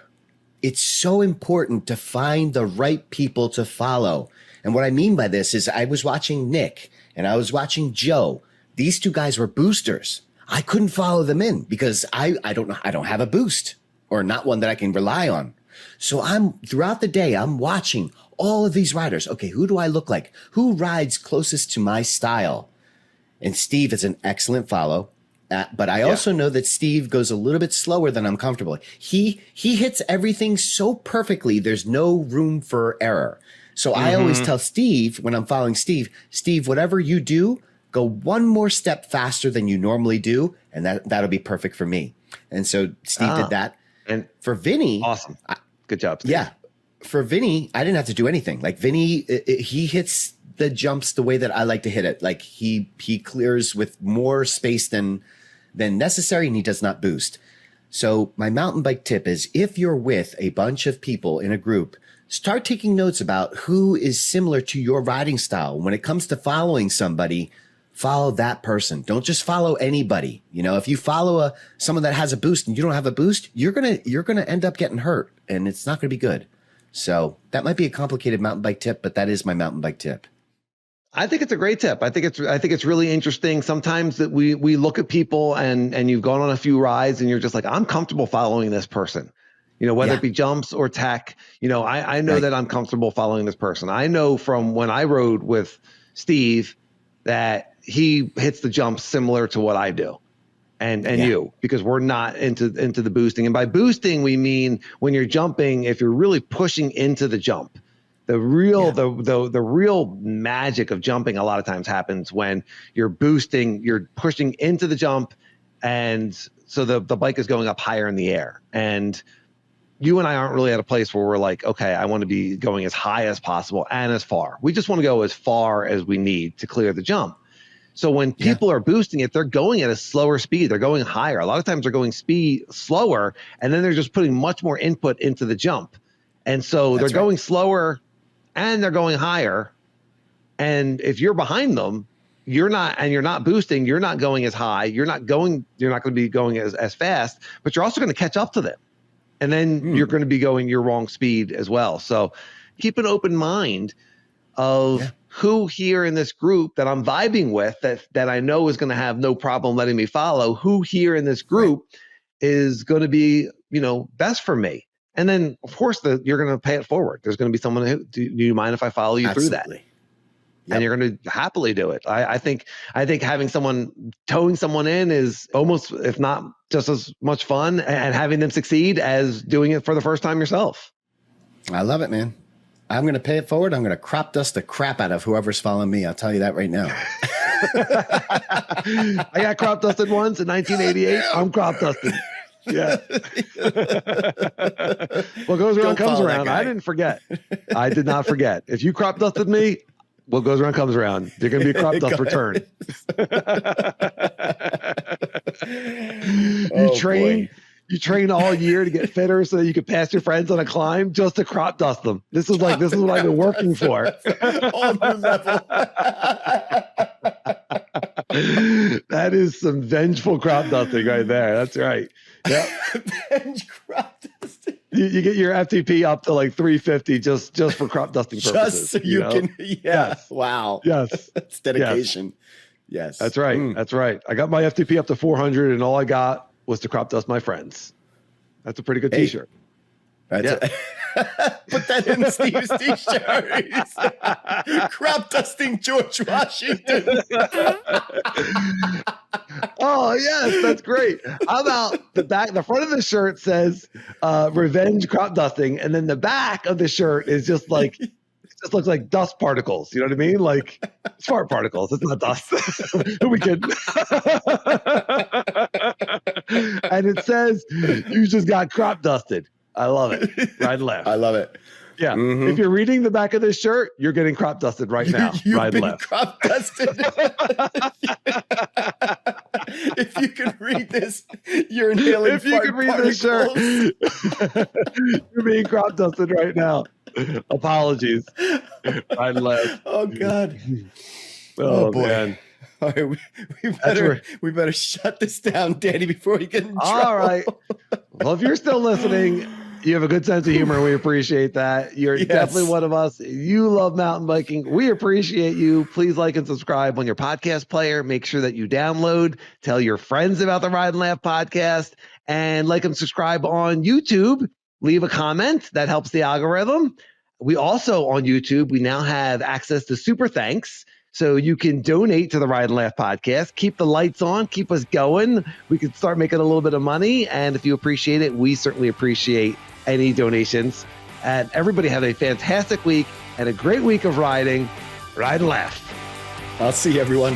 it's so important to find the right people to follow. And what I mean by this is I was watching Nick and I was watching Joe. These 2 guys were boosters. I couldn't follow them in because I don't have a boost or not one that I can rely on. So throughout the day, I'm watching all of these riders. Okay, who do I look like? Who rides closest to my style? And Steve is an excellent follow. But I also know that Steve goes a little bit slower than I'm comfortable. He hits everything so perfectly. There's no room for error. So I always tell Steve when I'm following Steve, whatever you do, go one more step faster than you normally do. And that'll be perfect for me. And so Steve did that. And for Vinny. Awesome. Good job, Steve. Yeah. For Vinny, I didn't have to do anything. Like Vinny, he hits the jumps the way that I like to hit it. Like he clears with more space than necessary, and he does not boost. So my mountain bike tip is if you're with a bunch of people in a group, start taking notes about who is similar to your riding style. When it comes to following somebody, follow that person. Don't just follow anybody. If you follow someone that has a boost and you don't have a boost, you're gonna end up getting hurt, and it's not gonna be good. So that might be a complicated mountain bike tip, but that is my mountain bike tip. I think it's a great tip. I think it's really interesting. Sometimes that we look at people and you've gone on a few rides and you're just like, I'm comfortable following this person, whether it be jumps or tech, I know that I'm comfortable following this person. I know from when I rode with Steve that he hits the jumps similar to what I do and you, because we're not into the boosting. And by boosting, we mean when you're jumping, if you're really pushing into the jump. The real magic of jumping a lot of times happens when you're boosting, you're pushing into the jump, and so the bike is going up higher in the air. And you and I aren't really at a place where we're like, okay, I want to be going as high as possible and as far. We just want to go as far as we need to clear the jump. So when people are boosting it, they're going at a slower speed. They're going higher. A lot of times they're going slower, and then they're just putting much more input into the jump. And so they're going slower and they're going higher. And if you're behind them, you're not boosting, you're not going as high, you're not going to be going as fast, but you're also going to catch up to them. And then you're going to be going your wrong speed as well. So keep an open mind of who here in this group that I'm vibing with that I know is going to have no problem letting me follow, who here in this group is going to be, best for me. And then, of course, you're going to pay it forward. There's going to be someone who, do you mind if I follow you through that? Yep. And you're going to happily do it. I think having towing someone in is almost, if not just as much fun, and having them succeed as doing it for the first time yourself. I love it, man. I'm going to pay it forward. I'm going to crop dust the crap out of whoever's following me. I'll tell you that right now. I got crop dusted once in 1988. I'm crop dusted. Yeah. What goes around comes around. I didn't forget. I did not forget. If you crop dusted me, what goes around comes around. You're going to be a crop dust return. You train all year to get fitter so that you could pass your friends on a climb just to crop dust them. This is what I've been working for. Whole new level. That is some vengeful crop dusting right there. That's right. Yeah. Venge crop dusting. You get your FTP up to like 350 just for crop dusting purposes. Just so you can, Yes. Wow. Yes. That's dedication. Yes. That's right. That's right. I got my FTP up to 400 and all I got was to crop dust my friends. That's a pretty good t-shirt. Put that in Steve's t-shirt. Crop dusting George Washington. Oh yes, that's great. How about the front of the shirt says revenge crop dusting, and then the back of the shirt is just like it just looks like dust particles. You know what I mean? Like fart particles. It's not dust. We could. And it says you just got crop dusted. I love it. Right and left. I love it. Yeah. Mm-hmm. If you're reading the back of this shirt, you're getting crop dusted right now. You've right been and left. Crop dusted. If you can read this, you're inhaling. If you can read this shirt, you're being crop dusted right now. Apologies. Right and left. Oh God. Oh boy. Man. All right, we better shut this down, Danny, before we get in trouble. All right. Well, if you're still listening, you have a good sense of humor. We appreciate that. You're definitely one of us. You love mountain biking. We appreciate you. Please like and subscribe on your podcast player. Make sure that you download. Tell your friends about the Ride and Laugh podcast. And like and subscribe on YouTube. Leave a comment. That helps the algorithm. We also, on YouTube, we now have access to Super Thanks. So you can donate to the Ride and Laugh podcast, keep the lights on, keep us going. We can start making a little bit of money. And if you appreciate it, we certainly appreciate any donations. And everybody have a fantastic week and a great week of riding. Ride and Laugh. I'll see you, everyone.